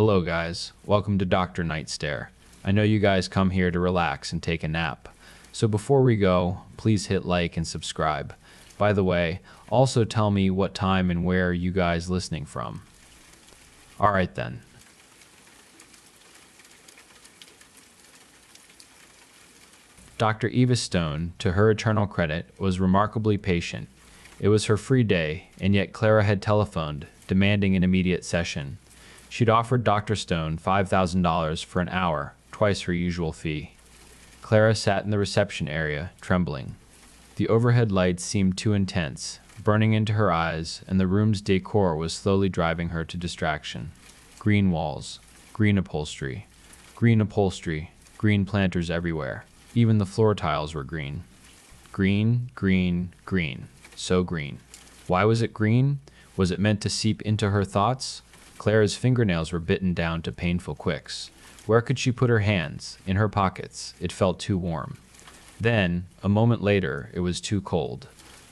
Hello guys, welcome to Dr. Night Stare. I know you guys come here to relax and take a nap. So before we go, please hit like and subscribe. By the way, also tell me what time and where you guys listening from. Alright then. Dr. Eva Stone, to her eternal credit, was remarkably patient. It was her free day, and yet Clara had telephoned, demanding an immediate session. She'd offered Dr. Stone $5,000 for an hour, twice her usual fee. Clara sat in the reception area, trembling. The overhead lights seemed too intense, burning into her eyes, and the room's decor was slowly driving her to distraction. Green walls, green upholstery, green planters everywhere. Even the floor tiles were green. Green, green, green. So green. Why was it green? Was it meant to seep into her thoughts? Clara's fingernails were bitten down to painful quicks. Where could she put her hands? In her pockets. It felt too warm. Then, a moment later, it was too cold.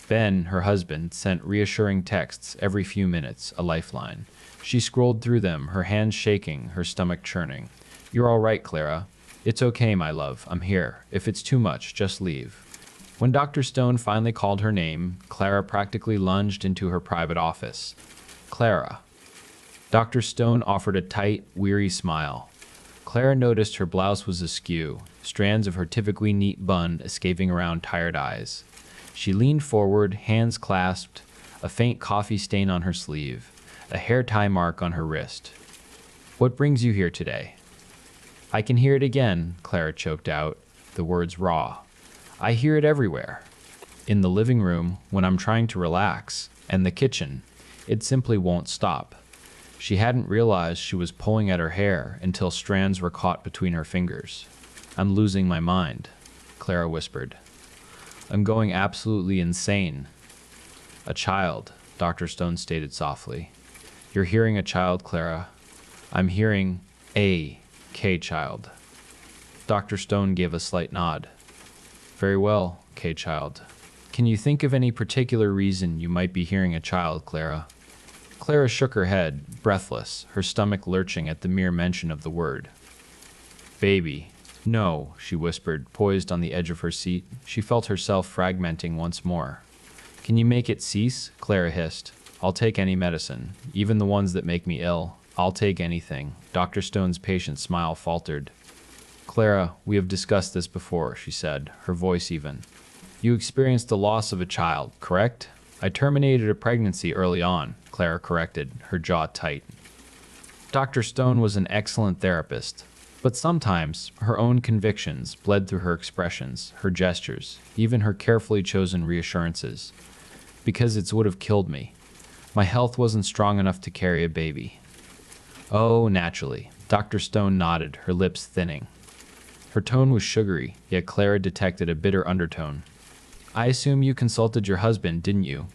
Ben, her husband, sent reassuring texts every few minutes, a lifeline. She scrolled through them, her hands shaking, her stomach churning. "You're all right, Clara. It's okay, my love. I'm here. If it's too much, just leave." When Dr. Stone finally called her name, Clara practically lunged into her private office. "Clara." Dr. Stone offered a tight, weary smile. Clara noticed her blouse was askew, strands of her typically neat bun escaping around tired eyes. She leaned forward, hands clasped, a faint coffee stain on her sleeve, a hair tie mark on her wrist. "What brings you here today?" "I can hear it again," Clara choked out, the words raw. "I hear it everywhere. In the living room, when I'm trying to relax, and the kitchen. It simply won't stop." She hadn't realized she was pulling at her hair until strands were caught between her fingers. "I'm losing my mind," Clara whispered. "I'm going absolutely insane." "A child," Dr. Stone stated softly. "You're hearing a child, Clara. I'm hearing a K-child." Dr. Stone gave a slight nod. "Very well, K-child. Can you think of any particular reason you might be hearing a child, Clara?" Clara shook her head, breathless, her stomach lurching at the mere mention of the word. "Baby. No," she whispered, poised on the edge of her seat. She felt herself fragmenting once more. "Can you make it cease?" Clara hissed. "I'll take any medicine, even the ones that make me ill. I'll take anything." Dr. Stone's patient smile faltered. "Clara, we have discussed this before," she said, her voice even. "You experienced the loss of a child, correct?" "I terminated a pregnancy early on," Clara corrected, her jaw tight. Dr. Stone was an excellent therapist, but sometimes her own convictions bled through her expressions, her gestures, even her carefully chosen reassurances. "Because it would have killed me. My health wasn't strong enough to carry a baby." "Oh, naturally." Dr. Stone nodded, her lips thinning. Her tone was sugary, yet Clara detected a bitter undertone. "I assume you consulted your husband, didn't you?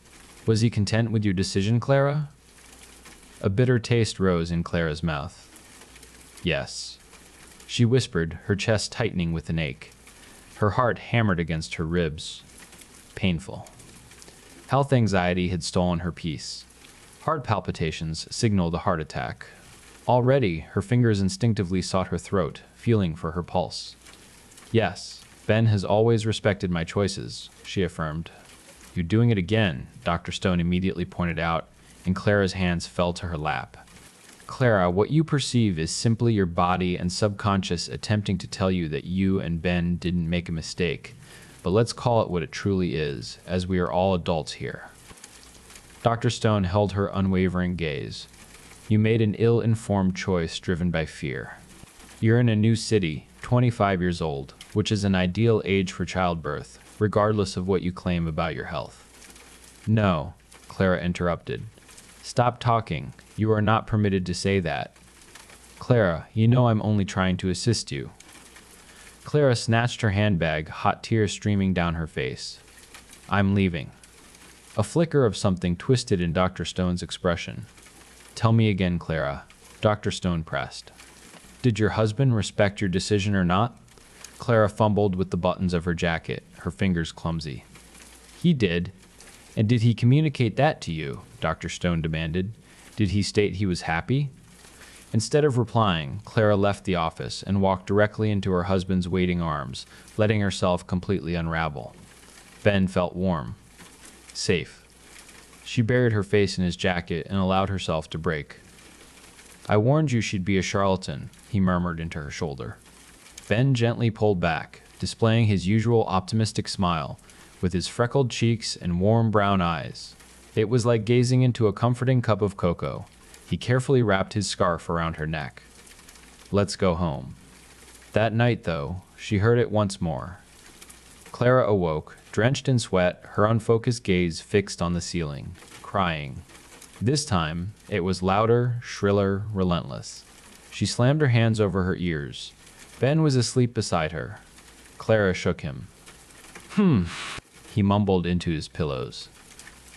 Was he content with your decision, Clara?" A bitter taste rose in Clara's mouth. "Yes," she whispered, her chest tightening with an ache. Her heart hammered against her ribs. Painful. Health anxiety had stolen her peace. Heart palpitations signaled a heart attack. Already, her fingers instinctively sought her throat, feeling for her pulse. "Yes. Ben has always respected my choices," she affirmed. "You're doing it again," Dr. Stone immediately pointed out, and Clara's hands fell to her lap. "Clara, what you perceive is simply your body and subconscious attempting to tell you that you and Ben didn't make a mistake. But let's call it what it truly is, as we are all adults here." Dr. Stone held her unwavering gaze. "You made an ill-informed choice driven by fear. You're in a new city, 25 years old, which is an ideal age for childbirth, regardless of what you claim about your health." "No," Clara interrupted. "Stop talking. You are not permitted to say that." "Clara, you know I'm only trying to assist you." Clara snatched her handbag, hot tears streaming down her face. "I'm leaving." A flicker of something twisted in Dr. Stone's expression. "Tell me again, Clara," Dr. Stone pressed. "Did your husband respect your decision or not?" Clara fumbled with the buttons of her jacket, her fingers clumsy. "He did." "And did he communicate that to you?" Dr. Stone demanded. "Did he state he was happy?" Instead of replying, Clara left the office and walked directly into her husband's waiting arms, letting herself completely unravel. Ben felt warm. Safe. She buried her face in his jacket and allowed herself to break. "I warned you she'd be a charlatan," he murmured into her shoulder. Ben gently pulled back, displaying his usual optimistic smile, with his freckled cheeks and warm brown eyes. It was like gazing into a comforting cup of cocoa. He carefully wrapped his scarf around her neck. "Let's go home." That night, though, she heard it once more. Clara awoke, drenched in sweat, her unfocused gaze fixed on the ceiling, crying. This time, it was louder, shriller, relentless. She slammed her hands over her ears. Ben was asleep beside her. Clara shook him. He mumbled into his pillows.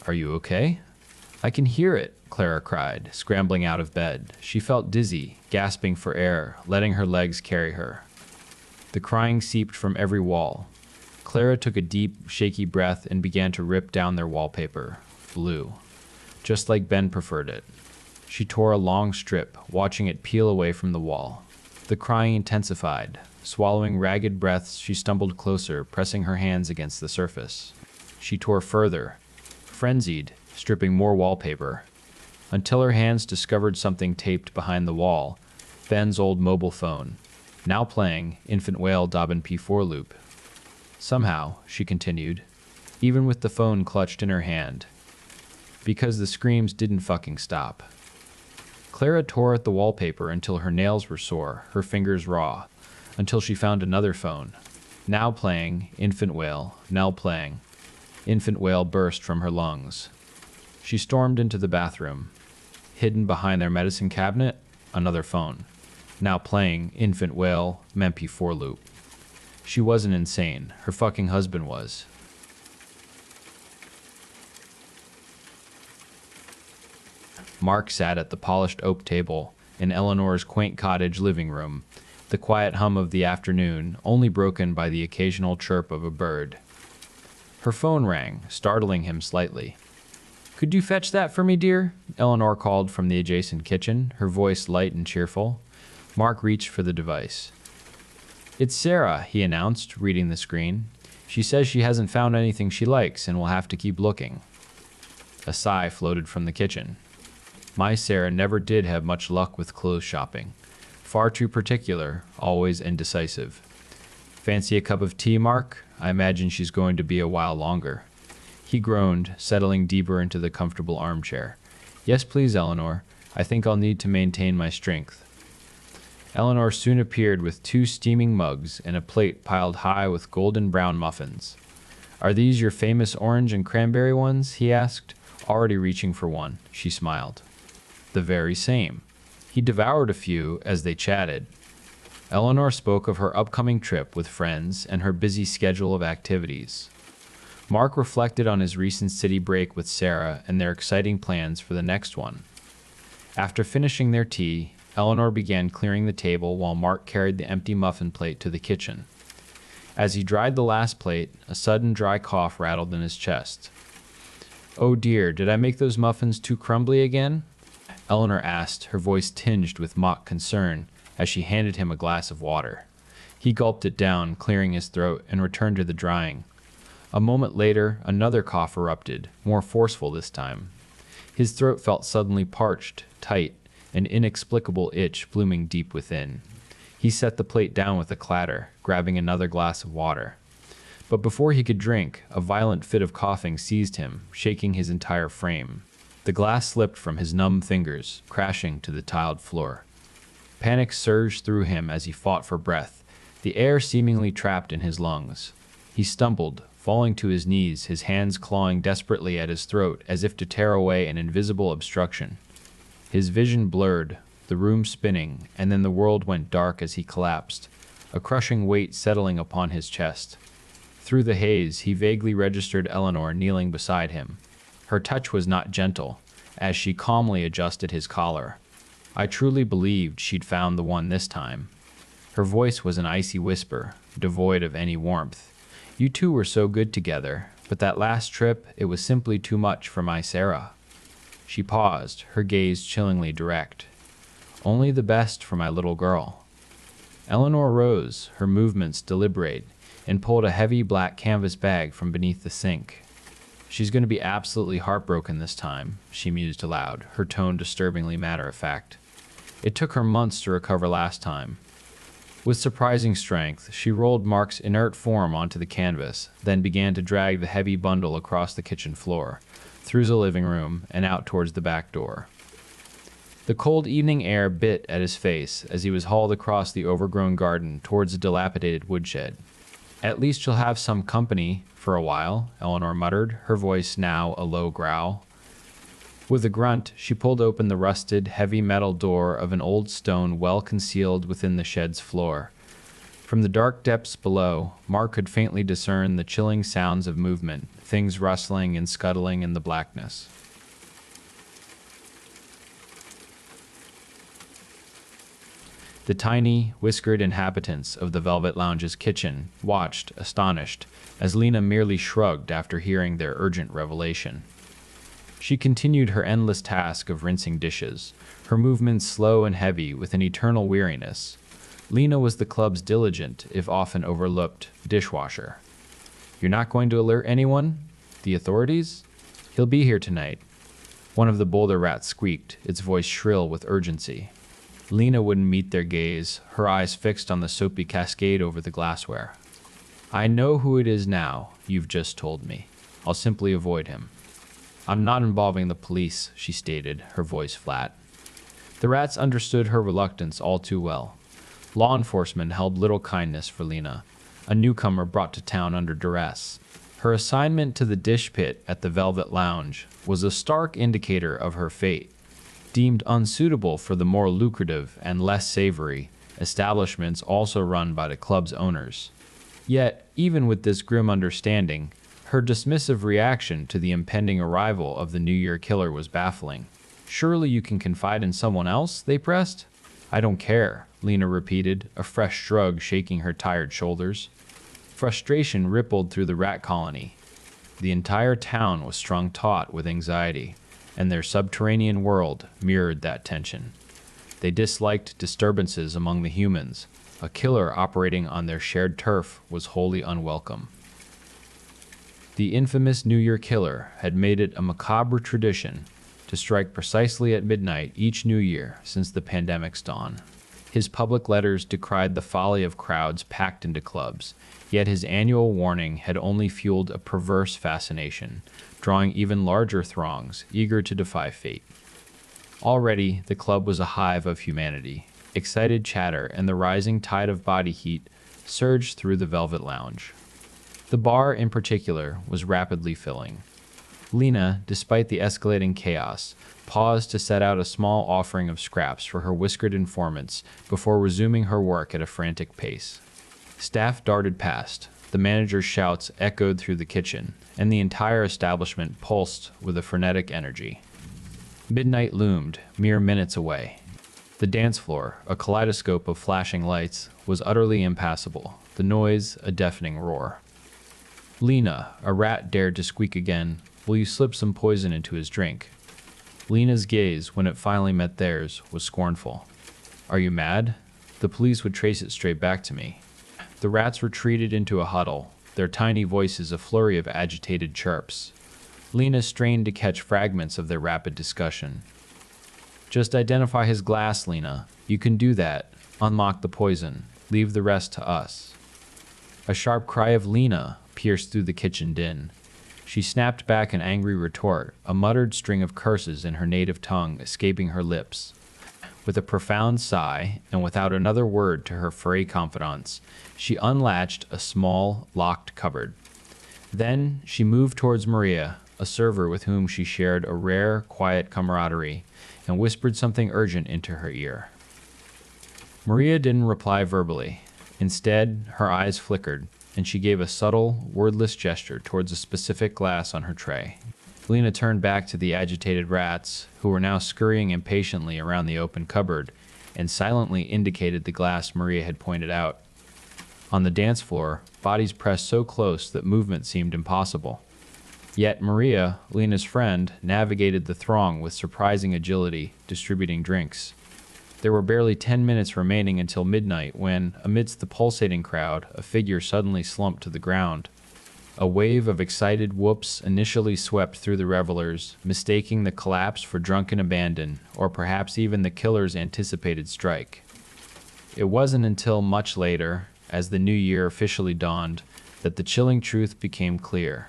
"Are you okay?" "I can hear it," Clara cried, scrambling out of bed. She felt dizzy, gasping for air, letting her legs carry her. The crying seeped from every wall. Clara took a deep, shaky breath and began to rip down their wallpaper. Blue. Just like Ben preferred it. She tore a long strip, watching it peel away from the wall. The crying intensified. Swallowing ragged breaths, she stumbled closer, pressing her hands against the surface. She tore further, frenzied, stripping more wallpaper, until her hands discovered something taped behind the wall, Ben's old mobile phone, now playing Infant Whale Dobbin P4 loop. Somehow, she continued, even with the phone clutched in her hand, because the screams didn't fucking stop. Clara tore at the wallpaper until her nails were sore, her fingers raw, until she found another phone. Now playing Infant Whale, now playing. Infant Whale burst from her lungs. She stormed into the bathroom. Hidden behind their medicine cabinet, another phone. Now playing Infant Whale MP4 loop. She wasn't insane. Her fucking husband was. Mark sat at the polished oak table in Eleanor's quaint cottage living room, the quiet hum of the afternoon only broken by the occasional chirp of a bird. Her phone rang, startling him slightly. "Could you fetch that for me, dear?" Eleanor called from the adjacent kitchen, her voice light and cheerful. Mark reached for the device. "It's Sarah," he announced, reading the screen. "She says she hasn't found anything she likes and will have to keep looking." A sigh floated from the kitchen. My Sarah never did have much luck with clothes shopping. Far too particular, always indecisive. "Fancy a cup of tea, Mark? I imagine she's going to be a while longer." He groaned, settling deeper into the comfortable armchair. "Yes, please, Eleanor. I think I'll need to maintain my strength." Eleanor soon appeared with 2 steaming mugs and a plate piled high with golden brown muffins. "Are these your famous orange and cranberry ones?" he asked, already reaching for one. She smiled. "The very same." He devoured a few as they chatted. Eleanor spoke of her upcoming trip with friends and her busy schedule of activities. Mark reflected on his recent city break with Sarah and their exciting plans for the next one. After finishing their tea, Eleanor began clearing the table while Mark carried the empty muffin plate to the kitchen. As he dried the last plate, a sudden dry cough rattled in his chest. "Oh dear, did I make those muffins too crumbly again?" Eleanor asked, her voice tinged with mock concern, as she handed him a glass of water. He gulped it down, clearing his throat, and returned to the drying. A moment later, another cough erupted, more forceful this time. His throat felt suddenly parched, tight, an inexplicable itch blooming deep within. He set the plate down with a clatter, grabbing another glass of water. But before he could drink, a violent fit of coughing seized him, shaking his entire frame. The glass slipped from his numb fingers, crashing to the tiled floor. Panic surged through him as he fought for breath, the air seemingly trapped in his lungs. He stumbled, falling to his knees, his hands clawing desperately at his throat as if to tear away an invisible obstruction. His vision blurred, the room spinning, and then the world went dark as he collapsed, a crushing weight settling upon his chest. Through the haze, he vaguely registered Eleanor kneeling beside him. Her touch was not gentle, as she calmly adjusted his collar. I truly believed she'd found the one this time. Her voice was an icy whisper, devoid of any warmth. "You two were so good together, but that last trip, it was simply too much for my Sarah." She paused, her gaze chillingly direct. Only the best for my little girl. Eleanor rose, her movements deliberate, and pulled a heavy black canvas bag from beneath the sink. She's going to be absolutely heartbroken this time, she mused aloud, her tone disturbingly matter-of-fact. It took her months to recover last time. With surprising strength, she rolled Mark's inert form onto the canvas, then began to drag the heavy bundle across the kitchen floor, through the living room, and out towards the back door. The cold evening air bit at his face as he was hauled across the overgrown garden towards the dilapidated woodshed. At least you'll have some company for a while, Eleanor muttered, her voice now a low growl. With a grunt, she pulled open the rusted, heavy metal door of an old stone well concealed within the shed's floor. From the dark depths below, Mark could faintly discern the chilling sounds of movement, things rustling and scuttling in the blackness. The tiny, whiskered inhabitants of the Velvet Lounge's kitchen watched, astonished, as Lena merely shrugged after hearing their urgent revelation. She continued her endless task of rinsing dishes, her movements slow and heavy with an eternal weariness. Lena was the club's diligent, if often overlooked, dishwasher. "You're not going to alert anyone? The authorities? He'll be here tonight." One of the boulder rats squeaked, its voice shrill with urgency. Lena wouldn't meet their gaze, her eyes fixed on the soapy cascade over the glassware. "I know who it is now, you've just told me. I'll simply avoid him." "I'm not involving the police," she stated, her voice flat. The rats understood her reluctance all too well. Law enforcement held little kindness for Lena, a newcomer brought to town under duress. Her assignment to the dish pit at the Velvet Lounge was a stark indicator of her fate. Deemed unsuitable for the more lucrative and less savory establishments also run by the club's owners. Yet, even with this grim understanding, her dismissive reaction to the impending arrival of the New Year killer was baffling. "Surely you can confide in someone else?" they pressed. "I don't care," Lena repeated, a fresh shrug shaking her tired shoulders. Frustration rippled through the rat colony. The entire town was strung taut with anxiety, and their subterranean world mirrored that tension. They disliked disturbances among the humans. A killer operating on their shared turf was wholly unwelcome. The infamous New Year killer had made it a macabre tradition to strike precisely at midnight each New Year since the pandemic's dawn. His public letters decried the folly of crowds packed into clubs, yet his annual warning had only fueled a perverse fascination, drawing even larger throngs eager to defy fate. Already, the club was a hive of humanity. Excited chatter and the rising tide of body heat surged through the Velvet Lounge. The bar, in particular, was rapidly filling. Lena, despite the escalating chaos, paused to set out a small offering of scraps for her whiskered informants before resuming her work at a frantic pace. Staff darted past, the manager's shouts echoed through the kitchen, and the entire establishment pulsed with a frenetic energy. Midnight loomed, mere minutes away. The dance floor, a kaleidoscope of flashing lights, was utterly impassable, the noise a deafening roar. "Lena," a rat dared to squeak again, "will you slip some poison into his drink?" Lena's gaze, when it finally met theirs, was scornful. "Are you mad? The police would trace it straight back to me." The rats retreated into a huddle, their tiny voices a flurry of agitated chirps. Lena strained to catch fragments of their rapid discussion. "Just identify his glass, Lena. You can do that. Unlock the poison. Leave the rest to us." A sharp cry of "Lena" pierced through the kitchen din. She snapped back an angry retort, a muttered string of curses in her native tongue escaping her lips. With a profound sigh, and without another word to her furry confidants, she unlatched a small, locked cupboard. Then she moved towards Maria, a server with whom she shared a rare, quiet camaraderie, and whispered something urgent into her ear. Maria didn't reply verbally. Instead, her eyes flickered, and she gave a subtle, wordless gesture towards a specific glass on her tray. Lena turned back to the agitated rats, who were now scurrying impatiently around the open cupboard, and silently indicated the glass Maria had pointed out. On the dance floor, bodies pressed so close that movement seemed impossible. Yet Maria, Lena's friend, navigated the throng with surprising agility, distributing drinks. There were barely 10 minutes remaining until midnight when, amidst the pulsating crowd, a figure suddenly slumped to the ground. A wave of excited whoops initially swept through the revelers, mistaking the collapse for drunken abandon, or perhaps even the killer's anticipated strike. It wasn't until much later, as the new year officially dawned, that the chilling truth became clear.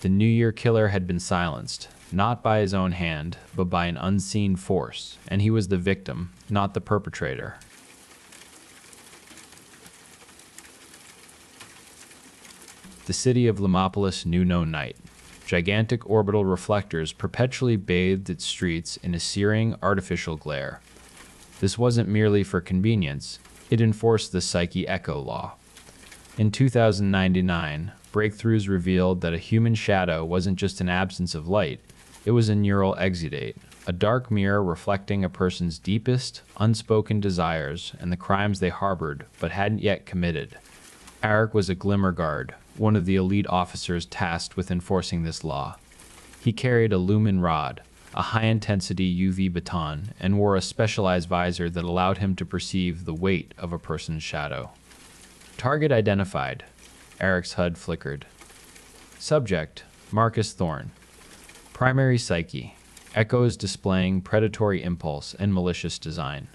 The New Year killer had been silenced, not by his own hand, but by an unseen force, and he was the victim, not the perpetrator. The city of Limopolis knew no night. Gigantic orbital reflectors perpetually bathed its streets in a searing, artificial glare. This wasn't merely for convenience, it enforced the psyche echo law. In 2099, breakthroughs revealed that a human shadow wasn't just an absence of light, it was a neural exudate, a dark mirror reflecting a person's deepest, unspoken desires and the crimes they harbored but hadn't yet committed. Eric was a glimmer guard, one of the elite officers tasked with enforcing this law. He carried a lumen rod, a high-intensity UV baton, and wore a specialized visor that allowed him to perceive the weight of a person's shadow. Target identified. Eric's HUD flickered. Subject, Marcus Thorne. Primary psyche, echoes displaying predatory impulse and malicious design.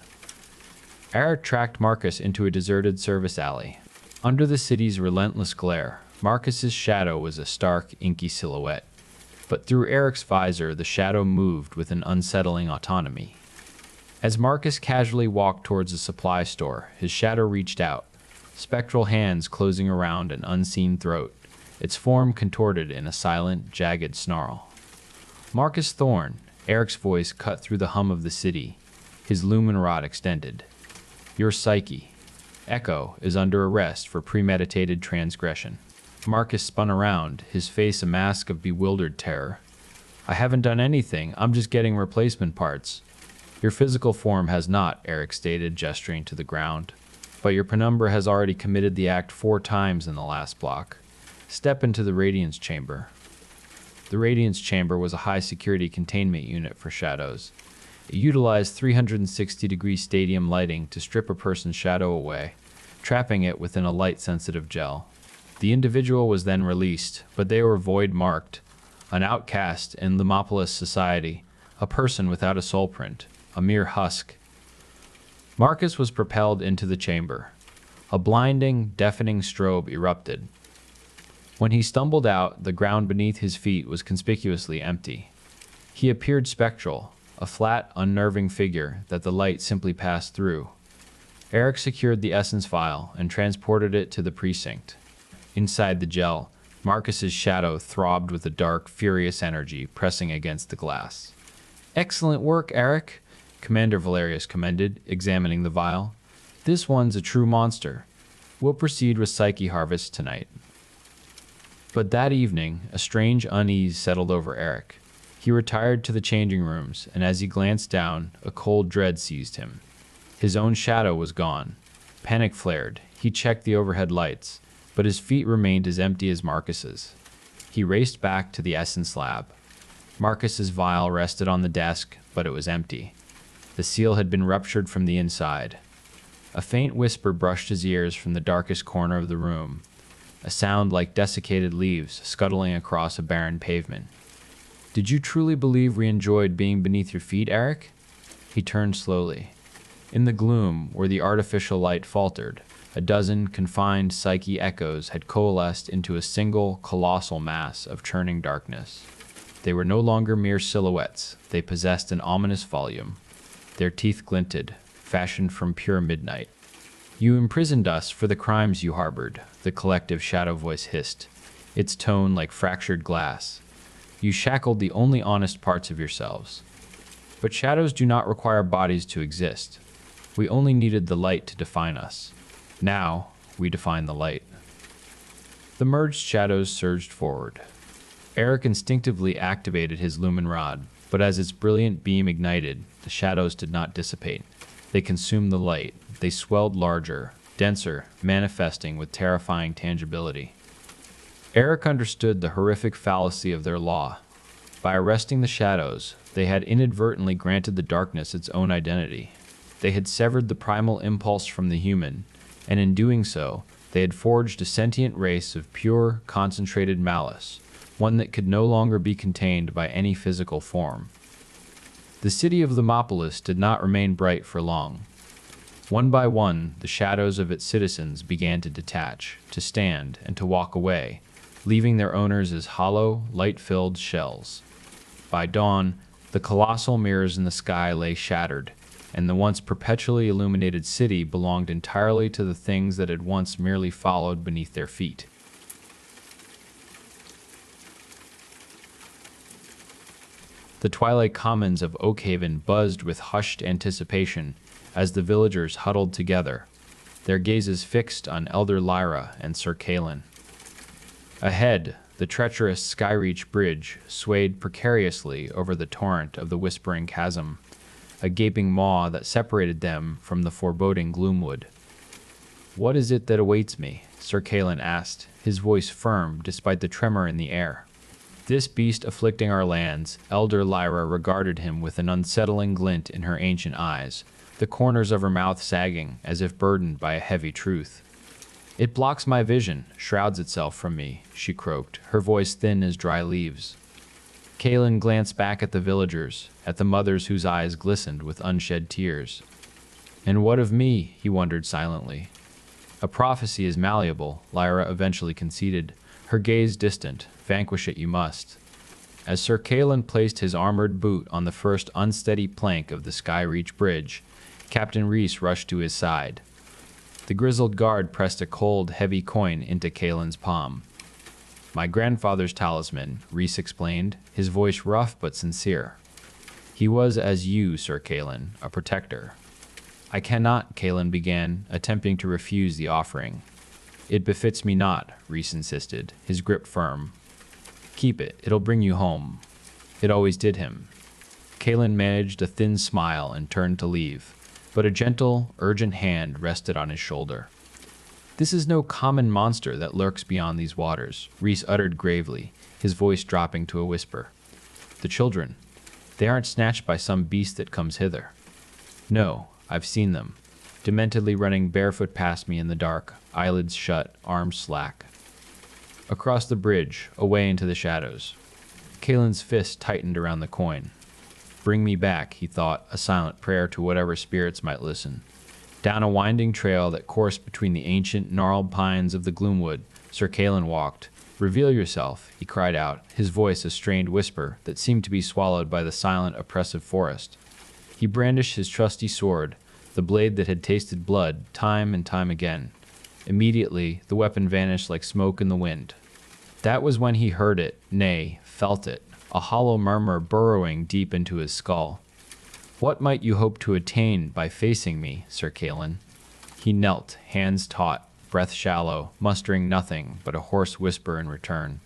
Eric tracked Marcus into a deserted service alley. Under the city's relentless glare, Marcus's shadow was a stark, inky silhouette. But through Eric's visor, the shadow moved with an unsettling autonomy. As Marcus casually walked towards the supply store, his shadow reached out, spectral hands closing around an unseen throat, its form contorted in a silent, jagged snarl. Marcus Thorne, Eric's voice cut through the hum of the city, his lumen rod extended. Your psyche, Echo, is under arrest for premeditated transgression. Marcus spun around, his face a mask of bewildered terror. I haven't done anything, I'm just getting replacement parts. Your physical form has not, Eric stated, gesturing to the ground. But your penumbra has already committed the act 4 times in the last block. Step into the Radiance Chamber. The Radiance Chamber was a high-security containment unit for shadows. It utilized 360-degree stadium lighting to strip a person's shadow away, trapping it within a light-sensitive gel. The individual was then released, but they were void-marked, an outcast in Limopolis society, a person without a soul print, a mere husk. Marcus was propelled into the chamber. A blinding, deafening strobe erupted. When he stumbled out, the ground beneath his feet was conspicuously empty. He appeared spectral, a flat, unnerving figure that the light simply passed through. Eric secured the essence vial and transported it to the precinct. Inside the gel, Marcus's shadow throbbed with a dark, furious energy pressing against the glass. Excellent work, Eric, Commander Valerius commended, examining the vial. This one's a true monster. We'll proceed with Psyche Harvest tonight. But that evening, a strange unease settled over Eric. He retired to the changing rooms, and as he glanced down, a cold dread seized him. His own shadow was gone. Panic flared. He checked the overhead lights, but his feet remained as empty as Marcus's. He raced back to the essence lab. Marcus's vial rested on the desk, but it was empty. The seal had been ruptured from the inside. A faint whisper brushed his ears from the darkest corner of the room, a sound like desiccated leaves scuttling across a barren pavement. Did you truly believe we enjoyed being beneath your feet, Eric? He turned slowly. In the gloom, where the artificial light faltered, a dozen confined psyche echoes had coalesced into a single, colossal mass of churning darkness. They were no longer mere silhouettes. They possessed an ominous volume. Their teeth glinted, fashioned from pure midnight. You imprisoned us for the crimes you harbored, the collective shadow voice hissed, its tone like fractured glass. You shackled the only honest parts of yourselves. But shadows do not require bodies to exist. We only needed the light to define us. Now, we define the light. The merged shadows surged forward. Eric instinctively activated his lumen rod, but as its brilliant beam ignited, the shadows did not dissipate. They consumed the light. They swelled larger, denser, manifesting with terrifying tangibility. Eric understood the horrific fallacy of their law. By arresting the shadows, they had inadvertently granted the darkness its own identity. They had severed the primal impulse from the human, and in doing so, they had forged a sentient race of pure, concentrated malice, one that could no longer be contained by any physical form. The city of Lumopolis did not remain bright for long. One by one, the shadows of its citizens began to detach, to stand, and to walk away, leaving their owners as hollow, light-filled shells. By dawn, the colossal mirrors in the sky lay shattered, and the once perpetually illuminated city belonged entirely to the things that had once merely followed beneath their feet. The twilight commons of Oakhaven buzzed with hushed anticipation as the villagers huddled together, their gazes fixed on Elder Lyra and Sir Kalen. Ahead, the treacherous Skyreach Bridge swayed precariously over the torrent of the Whispering Chasm, a gaping maw that separated them from the foreboding gloomwood. "What is it that awaits me?" Sir Kalen asked, his voice firm despite the tremor in the air. "This beast afflicting our lands," Elder Lyra regarded him with an unsettling glint in her ancient eyes, the corners of her mouth sagging as if burdened by a heavy truth. "It blocks my vision, shrouds itself from me," she croaked, her voice thin as dry leaves. Kalen glanced back at the villagers, at the mothers whose eyes glistened with unshed tears. "And what of me?" he wondered silently. "A prophecy is malleable," Lyra eventually conceded, her gaze distant. "Vanquish it you must." As Sir Kalen placed his armored boot on the first unsteady plank of the Skyreach Bridge, Captain Reese rushed to his side. The grizzled guard pressed a cold, heavy coin into Kalen's palm. "My grandfather's talisman," Reese explained, his voice rough but sincere. "He was as you, Sir Kalen, a protector." "I cannot," Kalen began, attempting to refuse the offering. "It befits me not," Reese insisted, his grip firm. "Keep it. It'll bring you home." It always did him. Kalen managed a thin smile and turned to leave, but a gentle, urgent hand rested on his shoulder. "This is no common monster that lurks beyond these waters," Reese uttered gravely, his voice dropping to a whisper. "The children, they aren't snatched by some beast that comes hither. No, I've seen them, dementedly running barefoot past me in the dark, eyelids shut, arms slack." Across the bridge, away into the shadows, Kalen's fist tightened around the coin. "Bring me back," he thought, a silent prayer to whatever spirits might listen. Down a winding trail that coursed between the ancient, gnarled pines of the gloomwood, Sir Kalen walked. "Reveal yourself," he cried out, his voice a strained whisper that seemed to be swallowed by the silent, oppressive forest. He brandished his trusty sword, the blade that had tasted blood time and time again. Immediately, the weapon vanished like smoke in the wind. That was when he heard it, nay, felt it, a hollow murmur burrowing deep into his skull. "What might you hope to attain by facing me, Sir Kalen?" He knelt, hands taut, breath shallow, mustering nothing but a hoarse whisper in return.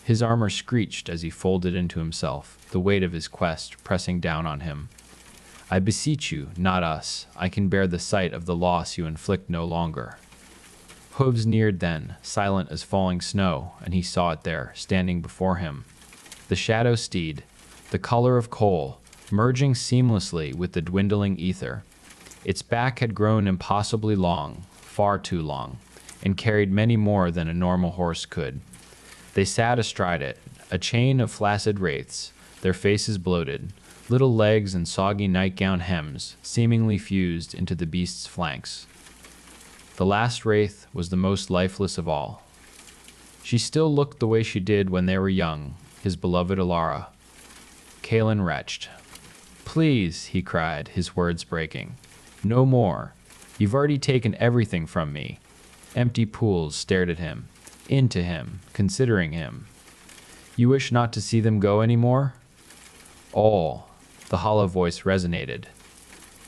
His armor screeched as he folded into himself, the weight of his quest pressing down on him. "I beseech you, not us. I can bear the sight of the loss you inflict no longer." Hooves neared then, silent as falling snow, and he saw it there, standing before him. The shadow steed, the color of coal, merging seamlessly with the dwindling ether. Its back had grown impossibly long, far too long, and carried many more than a normal horse could. They sat astride it, a chain of flaccid wraiths, their faces bloated, little legs and soggy nightgown hems seemingly fused into the beast's flanks. The last wraith was the most lifeless of all. She still looked the way she did when they were young, his beloved Alara. Kalen retched. "Please," he cried, his words breaking. "No more. You've already taken everything from me." Empty pools stared at him, into him, considering him. "You wish not to see them go any more?" "All." The hollow voice resonated.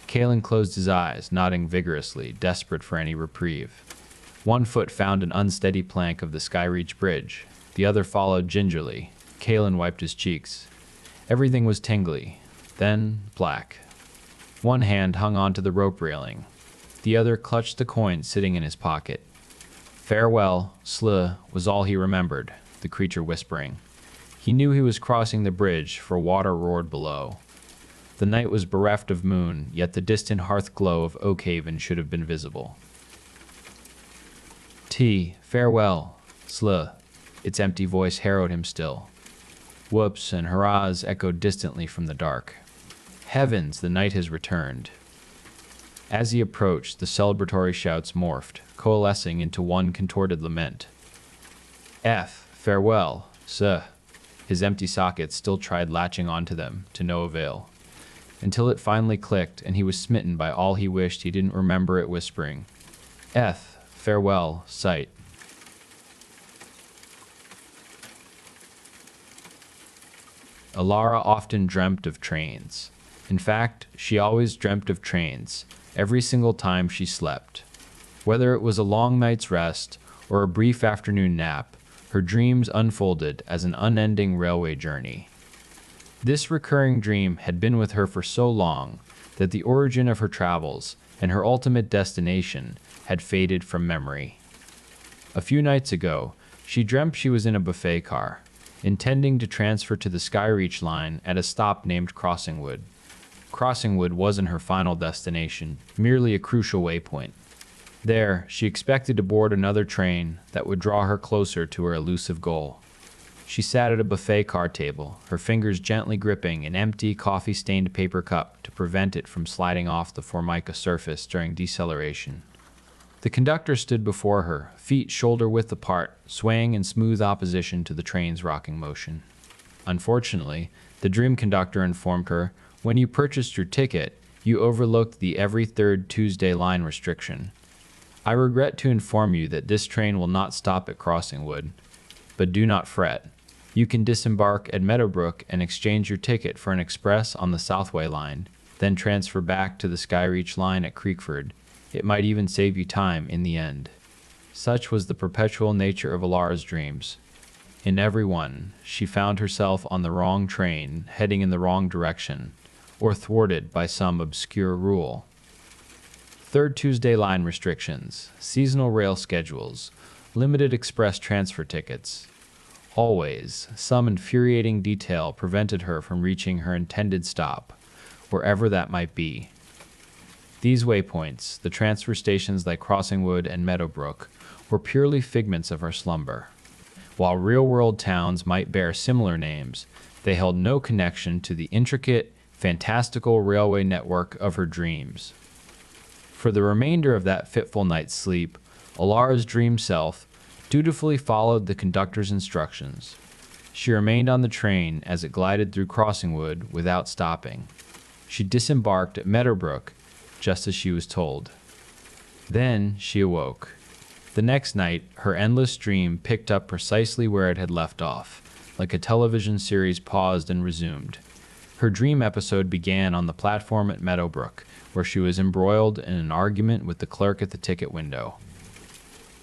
Kalen closed his eyes, nodding vigorously, desperate for any reprieve. One foot found an unsteady plank of the Skyreach Bridge. The other followed gingerly. Kalen wiped his cheeks. Everything was tingly, then black. One hand hung onto the rope railing. The other clutched the coin sitting in his pocket. "Farewell, Sle," was all he remembered, the creature whispering. He knew he was crossing the bridge, for water roared below. The night was bereft of moon, yet the distant hearth glow of Oakhaven should have been visible. Farewell, Sl. Its empty voice harrowed him still. Whoops and hurrahs echoed distantly from the dark. Heavens, the night has returned. As he approached, the celebratory shouts morphed, coalescing into one contorted lament. Farewell, His empty sockets still tried latching onto them, to no avail. Until it finally clicked, and he was smitten by all he wished he didn't remember it whispering. Farewell, sight. Alara often dreamt of trains. In fact, she always dreamt of trains, every single time she slept. Whether it was a long night's rest or a brief afternoon nap, her dreams unfolded as an unending railway journey. This recurring dream had been with her for so long that the origin of her travels and her ultimate destination had faded from memory. A few nights ago, she dreamt she was in a buffet car, intending to transfer to the Skyreach line at a stop named Crossingwood. Crossingwood wasn't her final destination, merely a crucial waypoint. There, she expected to board another train that would draw her closer to her elusive goal. She sat at a buffet car table, her fingers gently gripping an empty, coffee-stained paper cup to prevent it from sliding off the formica surface during deceleration. The conductor stood before her, feet shoulder-width apart, swaying in smooth opposition to the train's rocking motion. Unfortunately, the dream conductor informed her, when you purchased your ticket, you overlooked the every third Tuesday line restriction. I regret to inform you that this train will not stop at Crossingwood, but do not fret. You can disembark at Meadowbrook and exchange your ticket for an express on the Southway line, then transfer back to the Skyreach line at Creekford. It might even save you time in the end. Such was the perpetual nature of Alara's dreams. In every one, she found herself on the wrong train, heading in the wrong direction, or thwarted by some obscure rule. Third Tuesday line restrictions, seasonal rail schedules, limited express transfer tickets. Always, some infuriating detail prevented her from reaching her intended stop, wherever that might be. These waypoints, the transfer stations like Crossingwood and Meadowbrook, were purely figments of her slumber. While real-world towns might bear similar names, they held no connection to the intricate, fantastical railway network of her dreams. For the remainder of that fitful night's sleep, Alara's dream self dutifully followed the conductor's instructions. She remained on the train as it glided through Crossingwood without stopping. She disembarked at Meadowbrook just as she was told. Then she awoke. The next night, her endless dream picked up precisely where it had left off, like a television series paused and resumed. Her dream episode began on the platform at Meadowbrook, where she was embroiled in an argument with the clerk at the ticket window.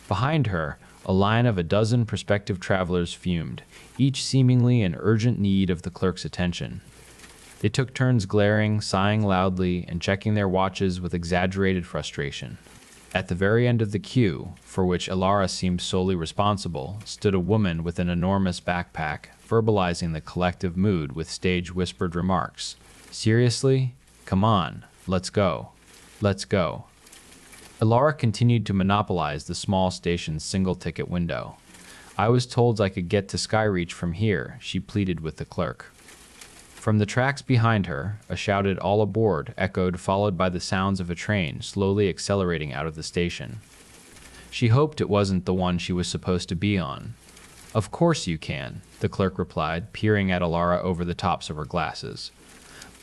Behind her, a line of a dozen prospective travelers fumed, each seemingly in urgent need of the clerk's attention. They took turns glaring, sighing loudly, and checking their watches with exaggerated frustration. At the very end of the queue, for which Alara seemed solely responsible, stood a woman with an enormous backpack, verbalizing the collective mood with stage-whispered remarks. Seriously? Come on, let's go. Let's go. Alara continued to monopolize the small station's single-ticket window. I was told I could get to Skyreach from here, she pleaded with the clerk. From the tracks behind her, a shouted "all aboard" echoed, followed by the sounds of a train slowly accelerating out of the station. She hoped it wasn't the one she was supposed to be on. Of course you can, the clerk replied, peering at Alara over the tops of her glasses.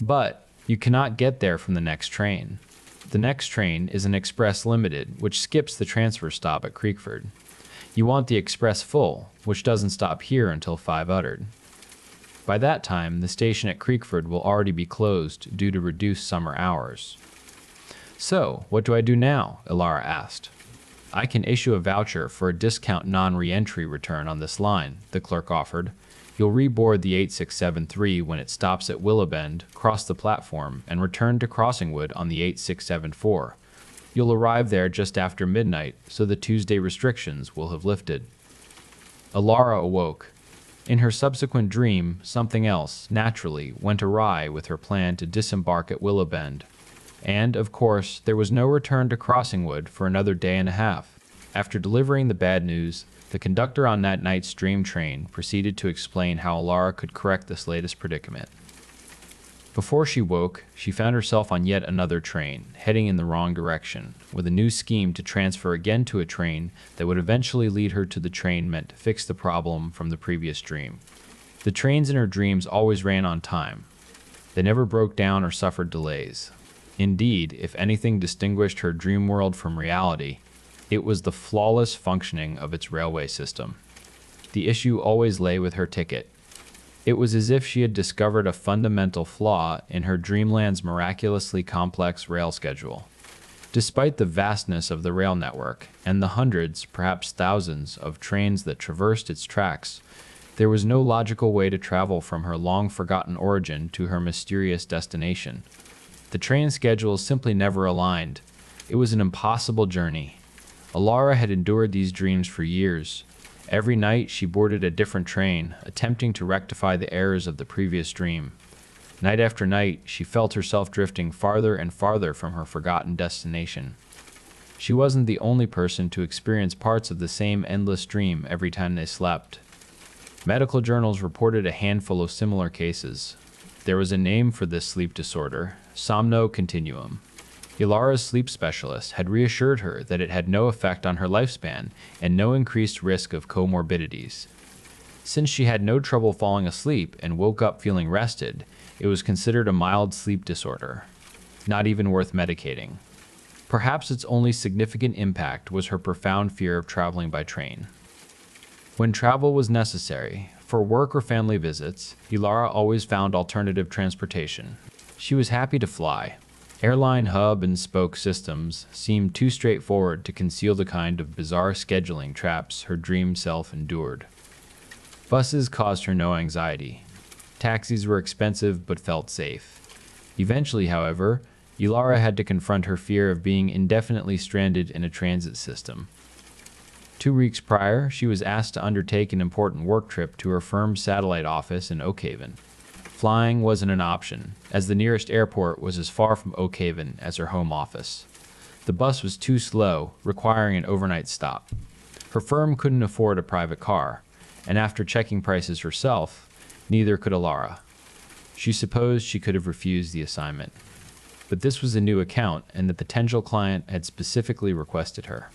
But you cannot get there from the next train. The next train is an Express Limited, which skips the transfer stop at Creekford. You want the Express Full, which doesn't stop here until 5 uttered. By that time, the station at Creekford will already be closed due to reduced summer hours. So, what do I do now? Alara asked. I can issue a voucher for a discount non-re-entry return on this line, the clerk offered. You'll reboard the 8673 when it stops at Willowbend, cross the platform, and return to Crossingwood on the 8674. You'll arrive there just after midnight, so the Tuesday restrictions will have lifted. Alara awoke. In her subsequent dream, something else, naturally, went awry with her plan to disembark at Willow Bend. And, of course, there was no return to Crossingwood for another day and a half. After delivering the bad news, the conductor on that night's dream train proceeded to explain how Alara could correct this latest predicament. Before she woke, she found herself on yet another train, heading in the wrong direction, with a new scheme to transfer again to a train that would eventually lead her to the train meant to fix the problem from the previous dream. The trains in her dreams always ran on time. They never broke down or suffered delays. Indeed, if anything distinguished her dream world from reality, it was the flawless functioning of its railway system. The issue always lay with her ticket. It was as if she had discovered a fundamental flaw in her dreamland's miraculously complex rail schedule. Despite the vastness of the rail network and the hundreds, perhaps thousands, of trains that traversed its tracks, there was no logical way to travel from her long-forgotten origin to her mysterious destination. The train schedules simply never aligned. It was an impossible journey. Alara had endured these dreams for years. Every night she boarded a different train, attempting to rectify the errors of the previous dream. Night after night, she felt herself drifting farther and farther from her forgotten destination. She wasn't the only person to experience parts of the same endless dream every time they slept. Medical journals reported a handful of similar cases. There was a name for this sleep disorder, somno-continuum. Ilara's sleep specialist had reassured her that it had no effect on her lifespan and no increased risk of comorbidities. Since she had no trouble falling asleep and woke up feeling rested, it was considered a mild sleep disorder, not even worth medicating. Perhaps its only significant impact was her profound fear of traveling by train. When travel was necessary, for work or family visits, Ilara always found alternative transportation. She was happy to fly. Airline hub and spoke systems seemed too straightforward to conceal the kind of bizarre scheduling traps her dream self endured. Buses caused her no anxiety. Taxis were expensive but felt safe. Eventually, however, Ilara had to confront her fear of being indefinitely stranded in a transit system. 2 weeks prior, she was asked to undertake an important work trip to her firm's satellite office in Oakhaven. Flying wasn't an option, as the nearest airport was as far from Oakhaven as her home office. The bus was too slow, requiring an overnight stop. Her firm couldn't afford a private car, and after checking prices herself, neither could Alara. She supposed she could have refused the assignment. But this was a new account, and the potential client had specifically requested her.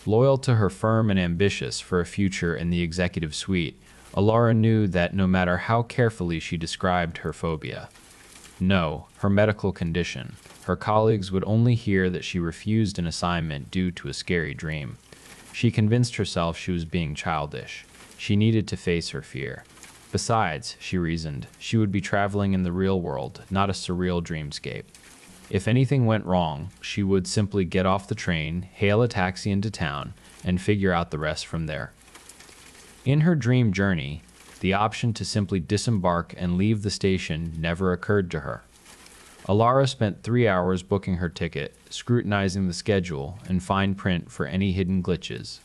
Loyal to her firm and ambitious for a future in the executive suite, Alara knew that no matter how carefully she described her phobia, no, her medical condition, her colleagues would only hear that she refused an assignment due to a scary dream. She convinced herself she was being childish. She needed to face her fear. Besides, she reasoned, she would be traveling in the real world, not a surreal dreamscape. If anything went wrong, she would simply get off the train, hail a taxi into town, and figure out the rest from there. In her dream journey, the option to simply disembark and leave the station never occurred to her. Alara spent 3 hours booking her ticket, scrutinizing the schedule and fine print for any hidden glitches.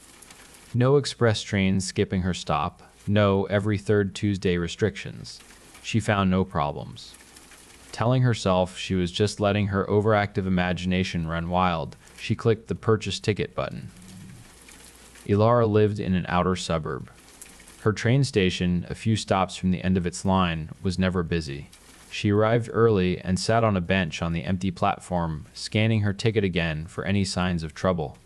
No express trains skipping her stop, no every third Tuesday restrictions. She found no problems. Telling herself she was just letting her overactive imagination run wild, she clicked the purchase ticket button. Ilara lived in an outer suburb. Her train station, a few stops from the end of its line, was never busy. She arrived early and sat on a bench on the empty platform, scanning her ticket again for any signs of trouble.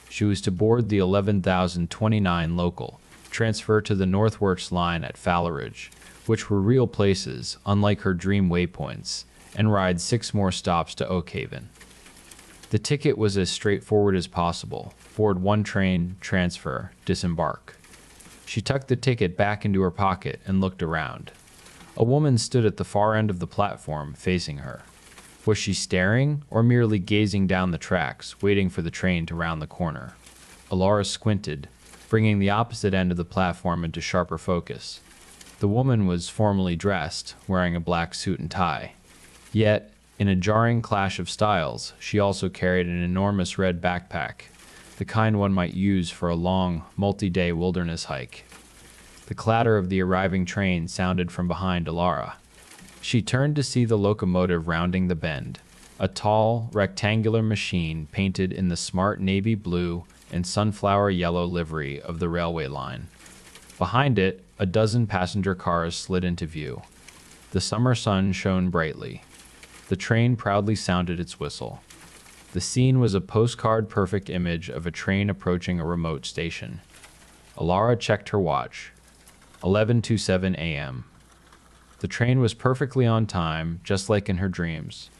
She was to board the 11,029 local, transfer to the Northworks line at Falleridge, which were real places, unlike her dream waypoints, and ride 6 more stops to Oakhaven. The ticket was as straightforward as possible. Board 1 train, transfer, disembark. She tucked the ticket back into her pocket and looked around. A woman stood at the far end of the platform, facing her. Was she staring, or merely gazing down the tracks, waiting for the train to round the corner? Alara squinted, bringing the opposite end of the platform into sharper focus. The woman was formally dressed, wearing a black suit and tie. Yet, in a jarring clash of styles, she also carried an enormous red backpack, the kind one might use for a long, multi-day wilderness hike. The clatter of the arriving train sounded from behind Alara. She turned to see the locomotive rounding the bend, a tall, rectangular machine painted in the smart navy blue and sunflower yellow livery of the railway line. Behind it, a dozen passenger cars slid into view. The summer sun shone brightly. The train proudly sounded its whistle. The scene was a postcard-perfect image of a train approaching a remote station. Alara checked her watch. 11:27 a.m. The train was perfectly on time, just like in her dreams.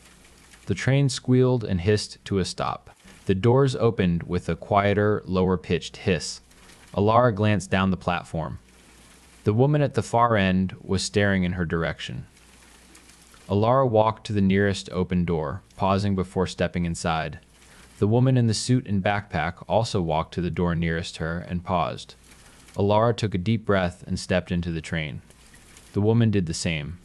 The train squealed and hissed to a stop. The doors opened with a quieter, lower-pitched hiss. Alara glanced down the platform. The woman at the far end was staring in her direction. Alara walked to the nearest open door, pausing before stepping inside. The woman in the suit and backpack also walked to the door nearest her and paused. Alara took a deep breath and stepped into the train. The woman did the same.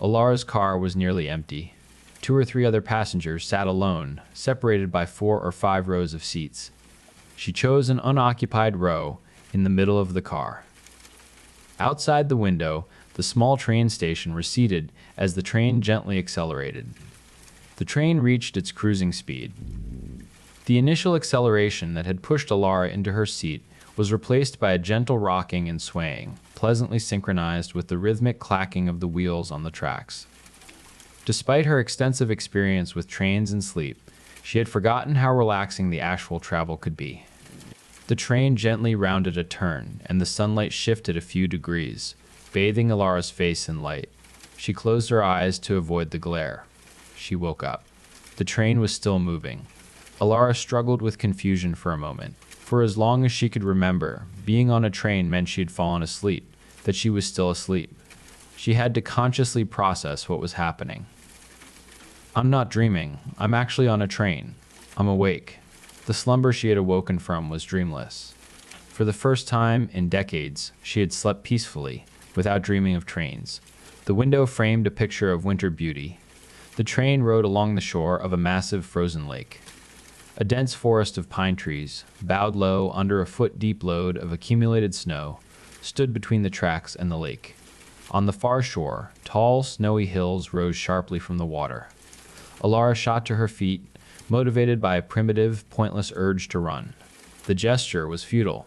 Alara's car was nearly empty. 2 or 3 other passengers sat alone, separated by 4 or 5 rows of seats. She chose an unoccupied row in the middle of the car. Outside the window, the small train station receded as the train gently accelerated. The train reached its cruising speed. The initial acceleration that had pushed Alara into her seat was replaced by a gentle rocking and swaying, pleasantly synchronized with the rhythmic clacking of the wheels on the tracks. Despite her extensive experience with trains and sleep, she had forgotten how relaxing the actual travel could be. The train gently rounded a turn, and the sunlight shifted a few degrees, bathing Alara's face in light. She closed her eyes to avoid the glare. She woke up. The train was still moving. Alara struggled with confusion for a moment. For as long as she could remember, being on a train meant she had fallen asleep, that she was still asleep. She had to consciously process what was happening. I'm not dreaming. I'm actually on a train. I'm awake. The slumber she had awoken from was dreamless. For the first time in decades, she had slept peacefully, without dreaming of trains. The window framed a picture of winter beauty. The train rode along the shore of a massive frozen lake. A dense forest of pine trees, bowed low under a foot-deep load of accumulated snow, stood between the tracks and the lake. On the far shore, tall, snowy hills rose sharply from the water. Alara shot to her feet, motivated by a primitive, pointless urge to run. The gesture was futile.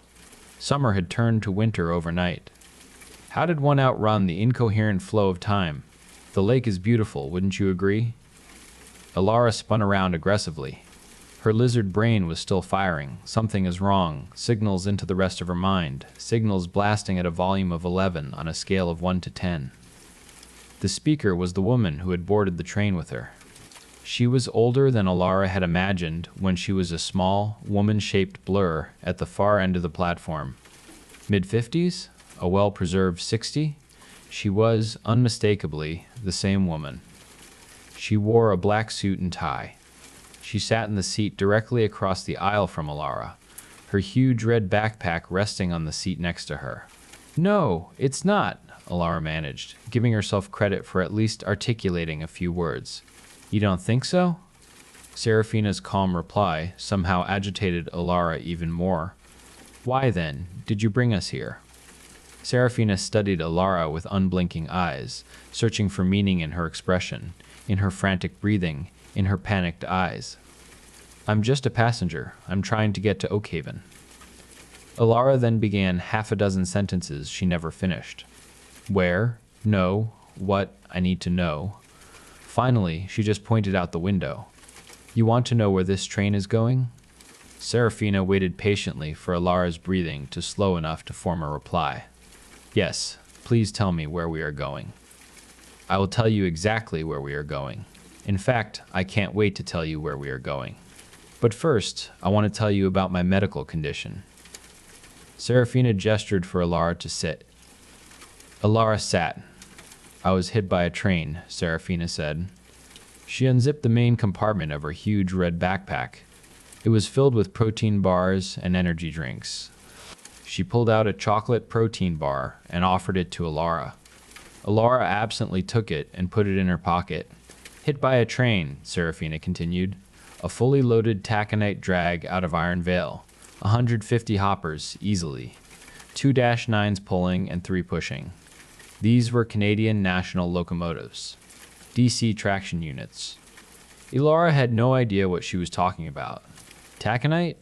Summer had turned to winter overnight. How did one outrun the incoherent flow of time? The lake is beautiful, wouldn't you agree? Alara spun around aggressively. Her lizard brain was still firing. Something is wrong. Signals into the rest of her mind. Signals blasting at a volume of 11 on a scale of 1 to 10. The speaker was the woman who had boarded the train with her. She was older than Alara had imagined when she was a small, woman-shaped blur at the far end of the platform. Mid-50s? A well-preserved 60? She was, unmistakably, the same woman. She wore a black suit and tie. She sat in the seat directly across the aisle from Alara, her huge red backpack resting on the seat next to her. No, it's not, Alara managed, giving herself credit for at least articulating a few words. You don't think so? Serafina's calm reply somehow agitated Alara even more. Why, then, did you bring us here? Serafina studied Alara with unblinking eyes, searching for meaning in her expression, in her frantic breathing, in her panicked eyes. I'm just a passenger. I'm trying to get to Oakhaven. Alara then began 6 sentences she never finished. Where? No. What? I need to know. Finally, she just pointed out the window. You want to know where this train is going? Serafina waited patiently for Alara's breathing to slow enough to form a reply. Yes, please tell me where we are going. I will tell you exactly where we are going. In fact, I can't wait to tell you where we are going. But first, I want to tell you about my medical condition. Serafina gestured for Alara to sit. Alara sat. I was hit by a train, Serafina said. She unzipped the main compartment of her huge red backpack. It was filled with protein bars and energy drinks. She pulled out a chocolate protein bar and offered it to Alara. Alara absently took it and put it in her pocket. Hit by a train, Serafina continued. A fully loaded taconite drag out of Iron Vale. 150 hoppers, easily. two dash 9s pulling and three pushing. These were Canadian national locomotives, DC traction units. Elara had no idea what she was talking about. Taconite?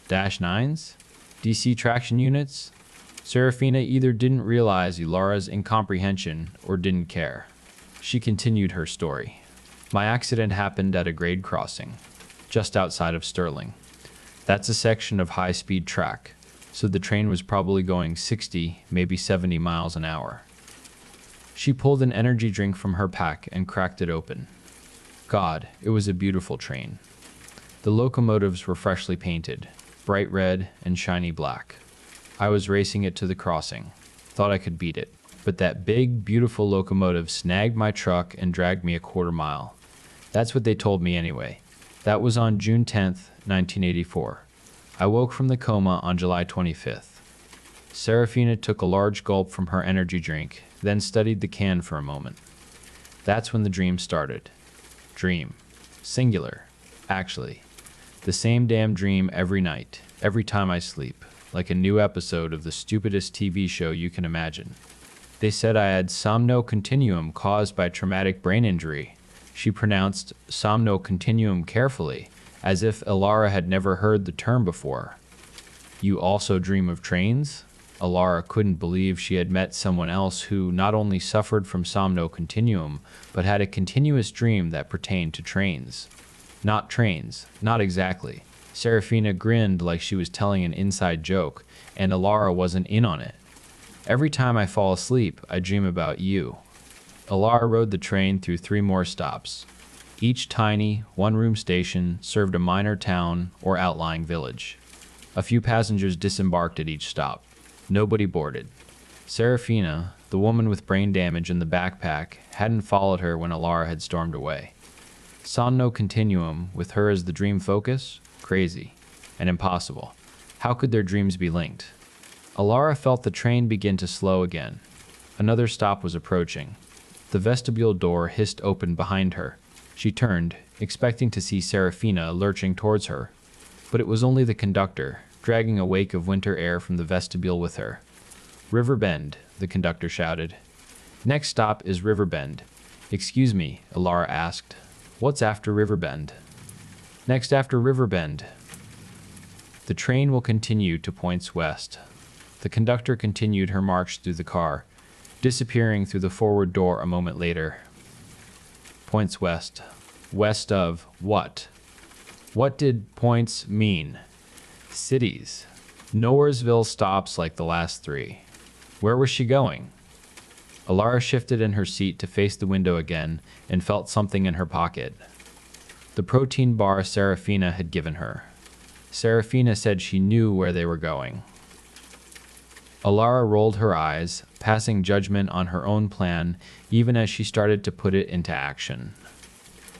Dash 9s? DC traction units? Serafina either didn't realize Elara's incomprehension or didn't care. She continued her story. My accident happened at a grade crossing, just outside of Sterling. That's a section of high-speed track, so the train was probably going 60, maybe 70 miles an hour. She pulled an energy drink from her pack and cracked it open. God, it was a beautiful train. The locomotives were freshly painted, bright red and shiny black. I was racing it to the crossing. Thought I could beat it. But that big, beautiful locomotive snagged my truck and dragged me a quarter mile. That's what they told me anyway. That was on June 10th, 1984. I woke from the coma on July 25th. Serafina took a large gulp from her energy drink, then studied the can for a moment. That's when the dream started. Dream. Singular. Actually. The same damn dream every night, every time I sleep, like a new episode of the stupidest TV show you can imagine. They said I had somno continuum caused by traumatic brain injury. She pronounced somno continuum carefully, as if Elara had never heard the term before. You also dream of trains? Elara couldn't believe she had met someone else who not only suffered from somno continuum, but had a continuous dream that pertained to trains. Not trains, not exactly. Serafina grinned like she was telling an inside joke, and Elara wasn't in on it. Every time I fall asleep, I dream about you. Elara rode the train through 3 more stops. Each tiny, one-room station served a minor town or outlying village. A few passengers disembarked at each stop. Nobody boarded. Serafina, the woman with brain damage in the backpack, hadn't followed her when Elara had stormed away. Somno continuum, with her as the dream focus? Crazy. And impossible. How could their dreams be linked? Elara felt the train begin to slow again. Another stop was approaching. The vestibule door hissed open behind her. She turned, expecting to see Serafina lurching towards her. But it was only the conductor, dragging a wake of winter air from the vestibule with her. River Bend, the conductor shouted. Next stop is River Bend. Excuse me, Elara asked. What's after River Bend? Next after River Bend. The train will continue to points west. The conductor continued her march through the car, disappearing through the forward door a moment later. Points west. West of what? What did points mean? Cities. Nowheresville stops like the last 3. Where was she going? Elara shifted in her seat to face the window again and felt something in her pocket. The protein bar Serafina had given her. Serafina said she knew where they were going. Elara rolled her eyes, passing judgment on her own plan even as she started to put it into action.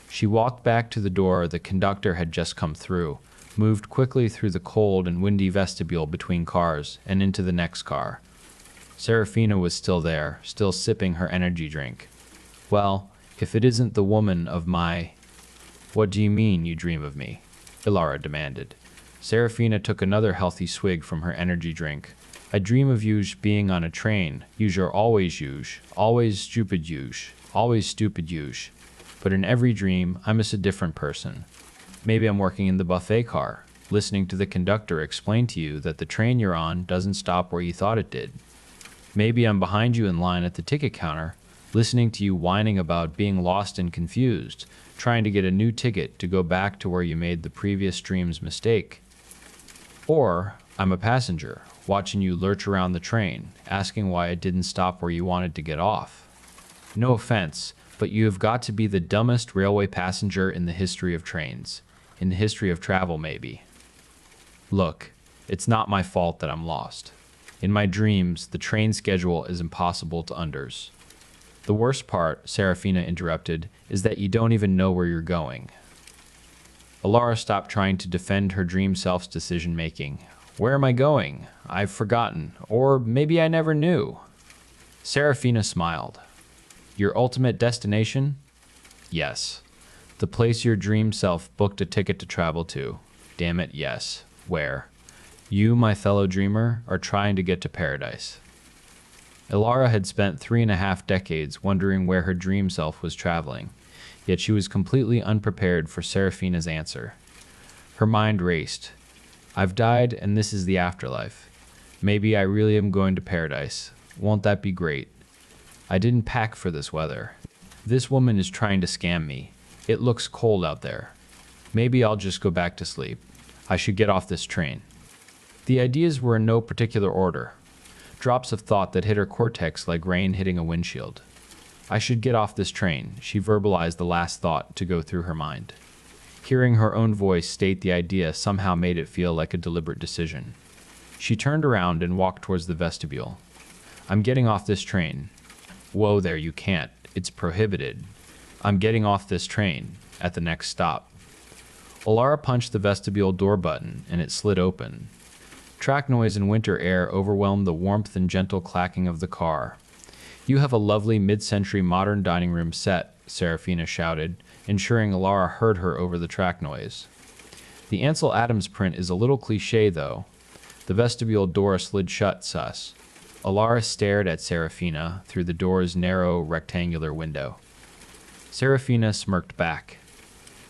She walked back to the door the conductor had just come through, moved quickly through the cold and windy vestibule between cars and into the next car. Serafina was still there, still sipping her energy drink. Well, if it isn't the woman of my... What do you mean you dream of me? Elara demanded. Serafina took another healthy swig from her energy drink. I dream of you being on a train. You're always stupid youge. But in every dream, I'm a different person. Maybe I'm working in the buffet car, listening to the conductor explain to you that the train you're on doesn't stop where you thought it did. Maybe I'm behind you in line at the ticket counter, listening to you whining about being lost and confused, trying to get a new ticket to go back to where you made the previous dream's mistake. Or I'm a passenger, watching you lurch around the train, asking why it didn't stop where you wanted to get off. No offense, but you have got to be the dumbest railway passenger in the history of trains. In the history of travel, maybe. Look, it's not my fault that I'm lost. In my dreams, the train schedule is impossible to unders. The worst part, Serafina interrupted, is that you don't even know where you're going. Elara stopped trying to defend her dream self's decision-making. Where am I going? I've forgotten. Or maybe I never knew. Serafina smiled. Your ultimate destination? Yes. The place your dream self booked a ticket to travel to. Damn it, yes. Where? You, my fellow dreamer, are trying to get to paradise. Ilara had spent 3.5 decades wondering where her dream self was traveling, yet she was completely unprepared for Serafina's answer. Her mind raced. I've died, and this is the afterlife. Maybe I really am going to paradise. Won't that be great? I didn't pack for this weather. This woman is trying to scam me. It looks cold out there. Maybe I'll just go back to sleep. I should get off this train. The ideas were in no particular order. Drops of thought that hit her cortex like rain hitting a windshield. I should get off this train, she verbalized the last thought to go through her mind. Hearing her own voice state the idea somehow made it feel like a deliberate decision. She turned around and walked towards the vestibule. I'm getting off this train. Whoa there, you can't. It's prohibited. I'm getting off this train at the next stop. Ilara punched the vestibule door button and it slid open. Track noise and winter air overwhelmed the warmth and gentle clacking of the car. You have a lovely mid-century modern dining room set, Serafina shouted, ensuring Ilara heard her over the track noise. The Ansel Adams print is a little cliché, though. The vestibule door slid shut, sus. Ilara stared at Serafina through the door's narrow, rectangular window. Serafina smirked back.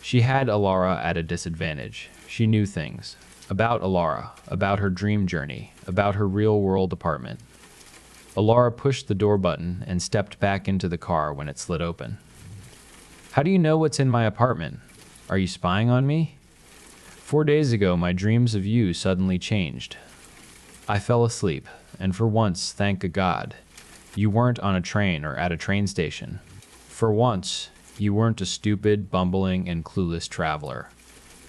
She had Ilara at a disadvantage. She knew things. About Ilara, about her dream journey, about her real-world apartment. Ilara pushed the door button and stepped back into the car when it slid open. How do you know what's in my apartment? Are you spying on me? 4 days ago, my dreams of you suddenly changed. I fell asleep, and for once, thank God, you weren't on a train or at a train station. For once, you weren't a stupid, bumbling, and clueless traveler.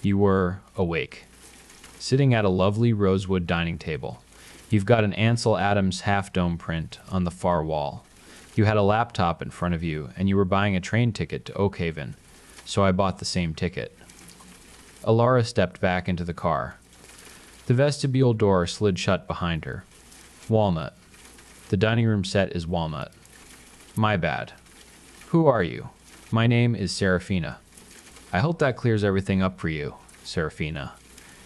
You were awake. Sitting at a lovely rosewood dining table. You've got an Ansel Adams half-dome print on the far wall. You had a laptop in front of you, and you were buying a train ticket to Oakhaven, so I bought the same ticket. Ilara stepped back into the car. The vestibule door slid shut behind her. Walnut. The dining room set is walnut. My bad. Who are you? My name is Serafina. I hope that clears everything up for you, Serafina.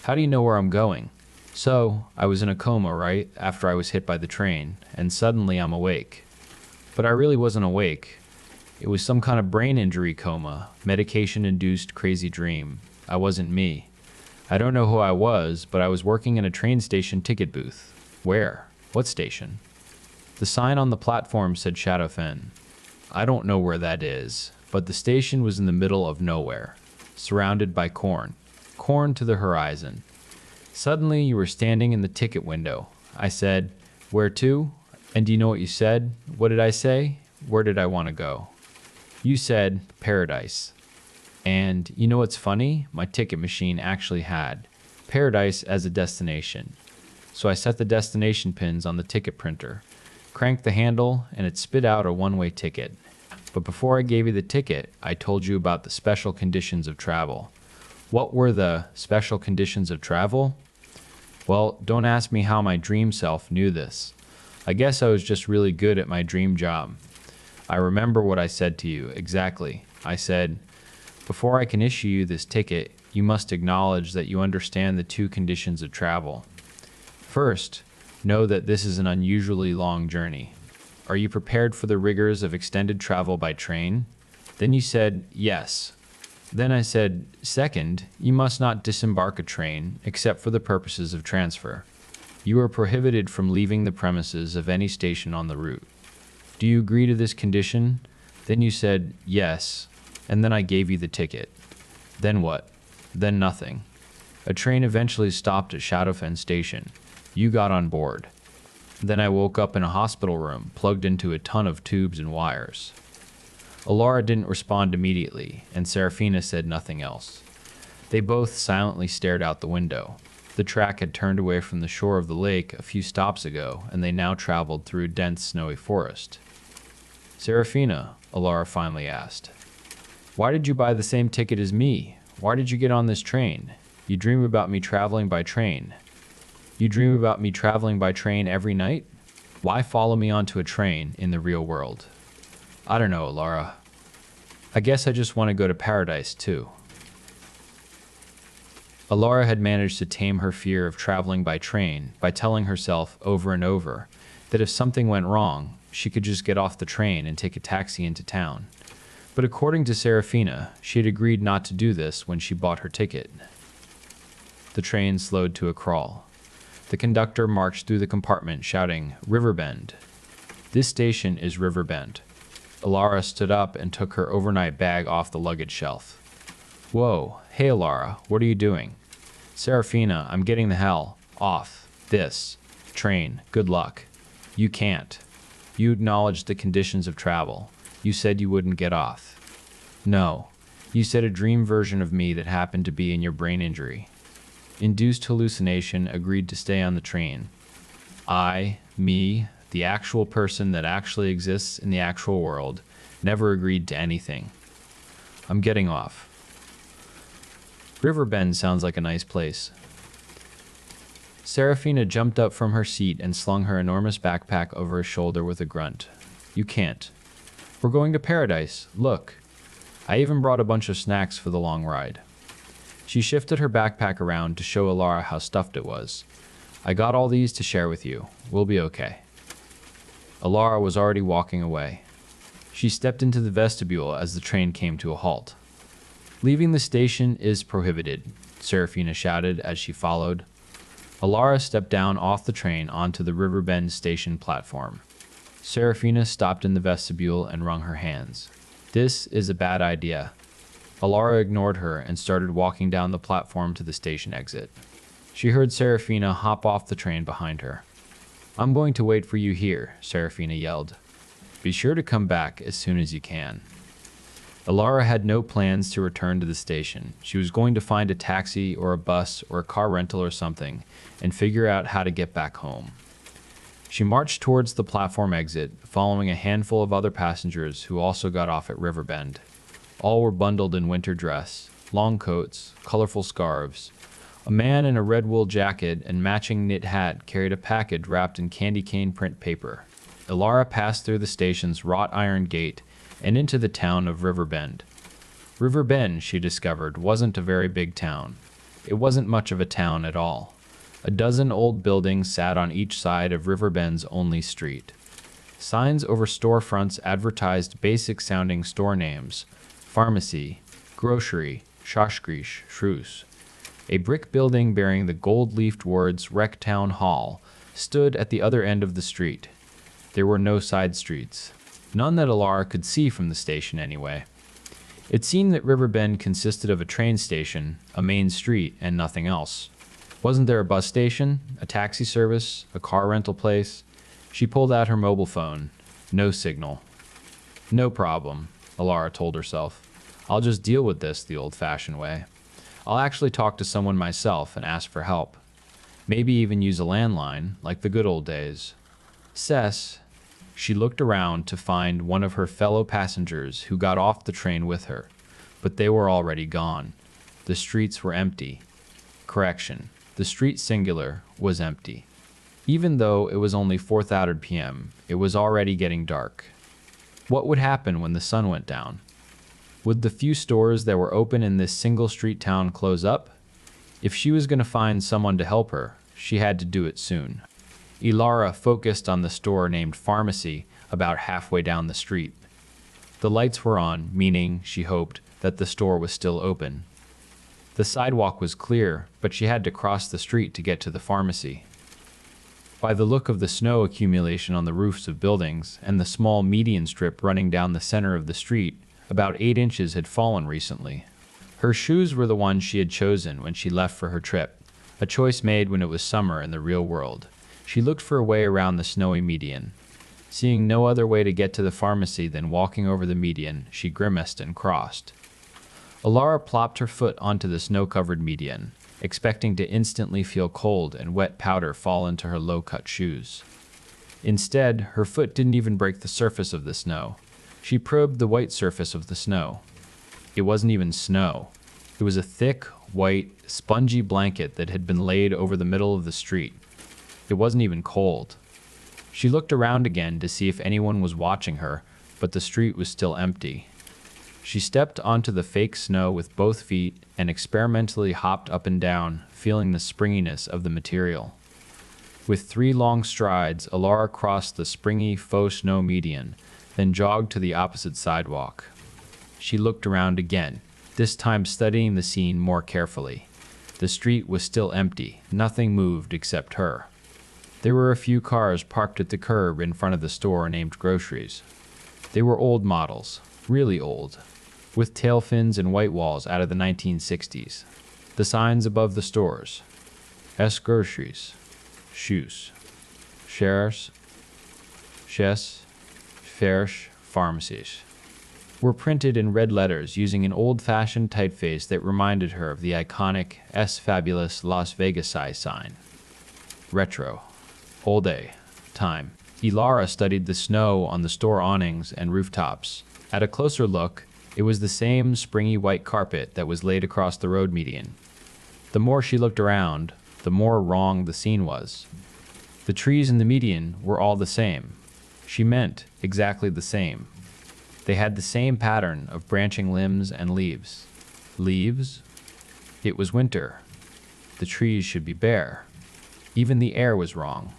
How do you know where I'm going? So, I was in a coma, right, after I was hit by the train, and suddenly I'm awake. But I really wasn't awake. It was some kind of brain injury coma, medication-induced crazy dream. I wasn't me. I don't know who I was, but I was working in a train station ticket booth. Where? What station? The sign on the platform said Shadowfen. I don't know where that is, but the station was in the middle of nowhere, surrounded by corn. Corn to the horizon. Suddenly, you were standing in the ticket window. I said, where to? And do you know what you said? What did I say? Where did I want to go? You said, paradise. And you know what's funny? My ticket machine actually had paradise as a destination. So I set the destination pins on the ticket printer, cranked the handle, and it spit out a one-way ticket. But before I gave you the ticket, I told you about the special conditions of travel. What were the special conditions of travel? Well, don't ask me how my dream self knew this. I guess I was just really good at my dream job. I remember what I said to you, exactly. I said, before I can issue you this ticket, you must acknowledge that you understand the 2 conditions of travel. First, know that this is an unusually long journey. Are you prepared for the rigors of extended travel by train? Then you said, yes. Then I said, second, you must not disembark a train except for the purposes of transfer. You are prohibited from leaving the premises of any station on the route. Do you agree to this condition? Then you said, yes, and then I gave you the ticket. Then what? Then nothing. A train eventually stopped at Shadowfen Station. You got on board. Then I woke up in a hospital room, plugged into a ton of tubes and wires. Ilara didn't respond immediately, and Serafina said nothing else. They both silently stared out the window. The track had turned away from the shore of the lake a few stops ago, and they now traveled through dense snowy forest. Serafina, Ilara finally asked, why did you buy the same ticket as me? Why did you get on this train? You dream about me traveling by train. You dream about me traveling by train every night? Why follow me onto a train in the real world? I don't know, Ilara. I guess I just want to go to paradise, too. Alara had managed to tame her fear of traveling by train by telling herself over and over that if something went wrong, she could just get off the train and take a taxi into town. But according to Serafina, she had agreed not to do this when she bought her ticket. The train slowed to a crawl. The conductor marched through the compartment shouting, "Riverbend." "This station is Riverbend." Alara stood up and took her overnight bag off the luggage shelf. "Whoa, hey Alara, what are you doing?" "Serafina, I'm getting the hell off this train. Good luck." "You can't. You acknowledged the conditions of travel. You said you wouldn't get off." "No. You said a dream version of me that happened to be in your brain injury. Induced hallucination agreed to stay on the train. Me, the actual person that actually exists in the actual world, never agreed to anything. I'm getting off." Riverbend sounds like a nice place. Serafina jumped up from her seat and slung her enormous backpack over her shoulder with a grunt. "You can't. We're going to paradise. Look. I even brought a bunch of snacks for the long ride." She shifted her backpack around to show Alara how stuffed it was. "I got all these to share with you. We'll be okay." Alara was already walking away. She stepped into the vestibule as the train came to a halt. "Leaving the station is prohibited," Serafina shouted as she followed. Alara stepped down off the train onto the Riverbend station platform. Serafina stopped in the vestibule and wrung her hands. "This is a bad idea." Alara ignored her and started walking down the platform to the station exit. She heard Serafina hop off the train behind her. "I'm going to wait for you here," Serafina yelled. "Be sure to come back as soon as you can." Alara had no plans to return to the station. She was going to find a taxi or a bus or a car rental or something and figure out how to get back home. She marched towards the platform exit, following a handful of other passengers who also got off at Riverbend. All were bundled in winter dress, long coats, colorful scarves. A man in a red wool jacket and matching knit hat carried a package wrapped in candy cane print paper. Alara passed through the station's wrought iron gate and into the town of Riverbend. Riverbend, she discovered, wasn't a very big town. It wasn't much of a town at all. A dozen old buildings sat on each side of Riverbend's only street. Signs over storefronts advertised basic-sounding store names: pharmacy, grocery, Shashkrish, Shrews. A brick building bearing the gold-leafed words Rec Town Hall stood at the other end of the street. There were no side streets. None that Alara could see from the station, anyway. It seemed that Riverbend consisted of a train station, a main street, and nothing else. Wasn't there a bus station, a taxi service, a car rental place? She pulled out her mobile phone. No signal. "No problem," Alara told herself. "I'll just deal with this the old-fashioned way. I'll actually talk to someone myself and ask for help. Maybe even use a landline, like the good old days." "Cess." She looked around to find one of her fellow passengers who got off the train with her, but they were already gone. The streets were empty. Correction, the street singular was empty. Even though it was only 4:30 p.m., it was already getting dark. What would happen when the sun went down? Would the few stores that were open in this single street town close up? If she was going to find someone to help her, she had to do it soon. Alara focused on the store named Pharmacy about halfway down the street. The lights were on, meaning, she hoped, that the store was still open. The sidewalk was clear, but she had to cross the street to get to the pharmacy. By the look of the snow accumulation on the roofs of buildings and the small median strip running down the center of the street, about 8 inches had fallen recently. Her shoes were the ones she had chosen when she left for her trip, a choice made when it was summer in the real world. She looked for a way around the snowy median. Seeing no other way to get to the pharmacy than walking over the median, she grimaced and crossed. Alara plopped her foot onto the snow-covered median, expecting to instantly feel cold and wet powder fall into her low-cut shoes. Instead, her foot didn't even break the surface of the snow. She probed the white surface of the snow. It wasn't even snow. It was a thick, white, spongy blanket that had been laid over the middle of the street. It wasn't even cold. She looked around again to see if anyone was watching her, but the street was still empty. She stepped onto the fake snow with both feet and experimentally hopped up and down, feeling the springiness of the material. With 3 long strides, Alara crossed the springy faux snow median, then jogged to the opposite sidewalk. She looked around again, this time studying the scene more carefully. The street was still empty, nothing moved except her. There were a few cars parked at the curb in front of the store named Groceries. They were old models, really old, with tail fins and white walls out of the 1960s. The signs above the stores: S Groceries, Shoes, Shares, Chess, Farish, Pharmacies, were printed in red letters using an old-fashioned typeface that reminded her of the iconic S Fabulous Las Vegas-i sign. Retro. Old day. Time. Alara studied the snow on the store awnings and rooftops. At a closer look, it was the same springy white carpet that was laid across the road median. The more she looked around, the more wrong the scene was. The trees in the median were all the same. She meant exactly the same. They had the same pattern of branching limbs and leaves. Leaves? It was winter. The trees should be bare. Even the air was wrong.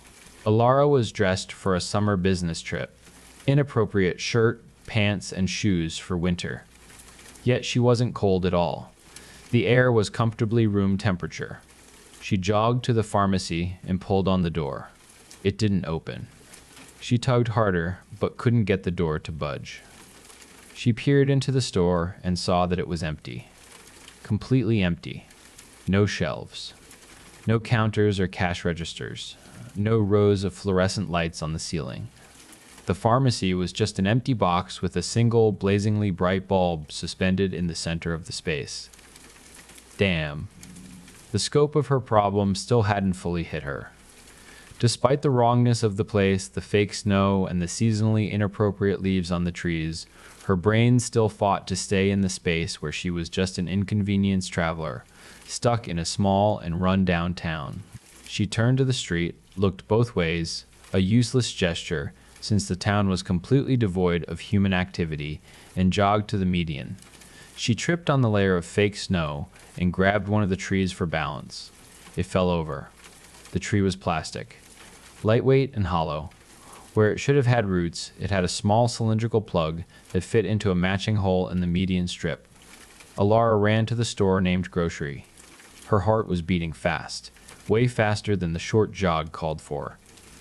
Alara was dressed for a summer business trip. Inappropriate shirt, pants, and shoes for winter. Yet she wasn't cold at all. The air was comfortably room temperature. She jogged to the pharmacy and pulled on the door. It didn't open. She tugged harder, but couldn't get the door to budge. She peered into the store and saw that it was empty. Completely empty. No shelves. No counters or cash registers. No rows of fluorescent lights on the ceiling. The pharmacy was just an empty box with a single blazingly bright bulb suspended in the center of the space. Damn. The scope of her problem still hadn't fully hit her. Despite the wrongness of the place, the fake snow, and the seasonally inappropriate leaves on the trees, her brain still fought to stay in the space where she was just an inconvenienced traveler, stuck in a small and run-down town. She turned to the street, looked both ways, a useless gesture since the town was completely devoid of human activity, and jogged to the median. She tripped on the layer of fake snow and grabbed one of the trees for balance. It fell over. The tree was plastic, lightweight and hollow. Where it should have had roots, it had a small cylindrical plug that fit into a matching hole in the median strip. Alara ran to the store named Grocery. Her heart was beating fast, way faster than the short jog called for.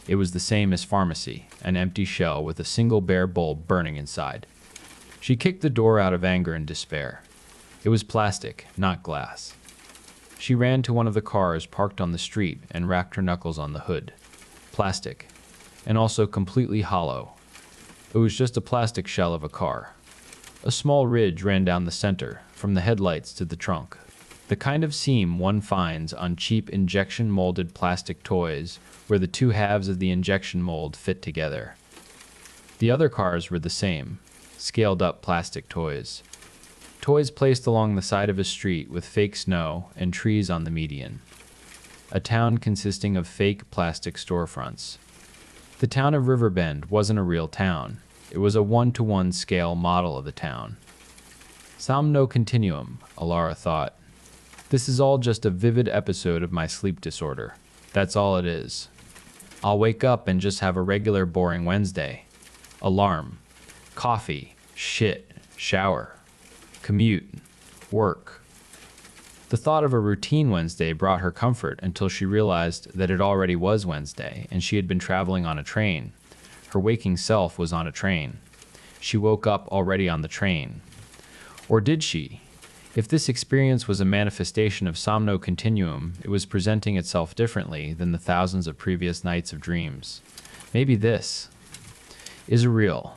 It was the same as pharmacy, an empty shell with a single bare bulb burning inside. She kicked the door out of anger and despair. It was plastic, not glass. She ran to one of the cars parked on the street and rapped her knuckles on the hood. Plastic, and also completely hollow. It was just a plastic shell of a car. A small ridge ran down the center, from the headlights to the trunk. The kind of seam one finds on cheap injection-molded plastic toys where the two halves of the injection mold fit together. The other cars were the same, scaled-up plastic toys. Toys placed along the side of a street with fake snow and trees on the median. A town consisting of fake plastic storefronts. The town of Riverbend wasn't a real town. It was a one-to-one scale model of the town. Somno continuum, Alara thought. This is all just a vivid episode of my sleep disorder. That's all it is. I'll wake up and just have a regular boring Wednesday. Alarm. Coffee. Shit. Shower. Commute. Work. The thought of a routine Wednesday brought her comfort until she realized that it already was Wednesday and she had been traveling on a train. Her waking self was on a train. She woke up already on the train. Or did she? If this experience was a manifestation of Somno Continuum, it was presenting itself differently than the thousands of previous nights of dreams. Maybe this is real.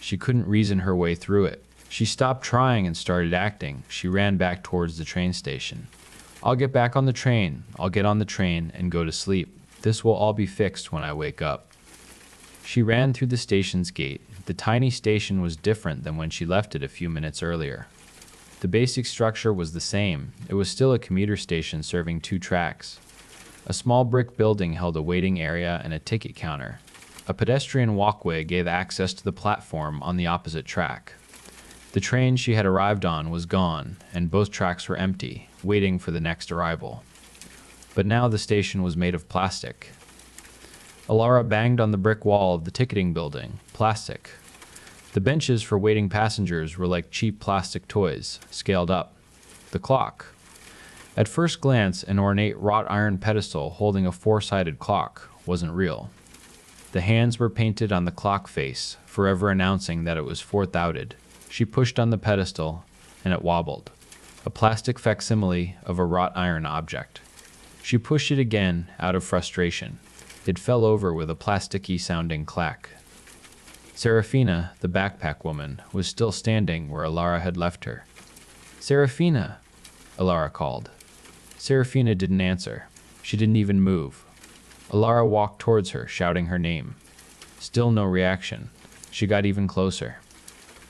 She couldn't reason her way through it. She stopped trying and started acting. She ran back towards the train station. I'll get back on the train. I'll get on the train and go to sleep. This will all be fixed when I wake up. She ran through the station's gate. The tiny station was different than when she left it a few minutes earlier. The basic structure was the same. It was still a commuter station serving 2 tracks. A small brick building held a waiting area and a ticket counter. A pedestrian walkway gave access to the platform on the opposite track. The train she had arrived on was gone, and both tracks were empty, waiting for the next arrival. But now the station was made of plastic. Alara banged on the brick wall of the ticketing building. Plastic. The benches for waiting passengers were like cheap plastic toys, scaled up. The clock. At first glance, an ornate wrought iron pedestal holding a four-sided clock wasn't real. The hands were painted on the clock face, forever announcing that it was fourth-outed. She pushed on the pedestal, and it wobbled. A plastic facsimile of a wrought iron object. She pushed it again, out of frustration. It fell over with a plasticky sounding clack. Serafina, the backpack woman, was still standing where Alara had left her. "Serafina," Alara called. Serafina didn't answer. She didn't even move. Alara walked towards her, shouting her name. Still no reaction. She got even closer.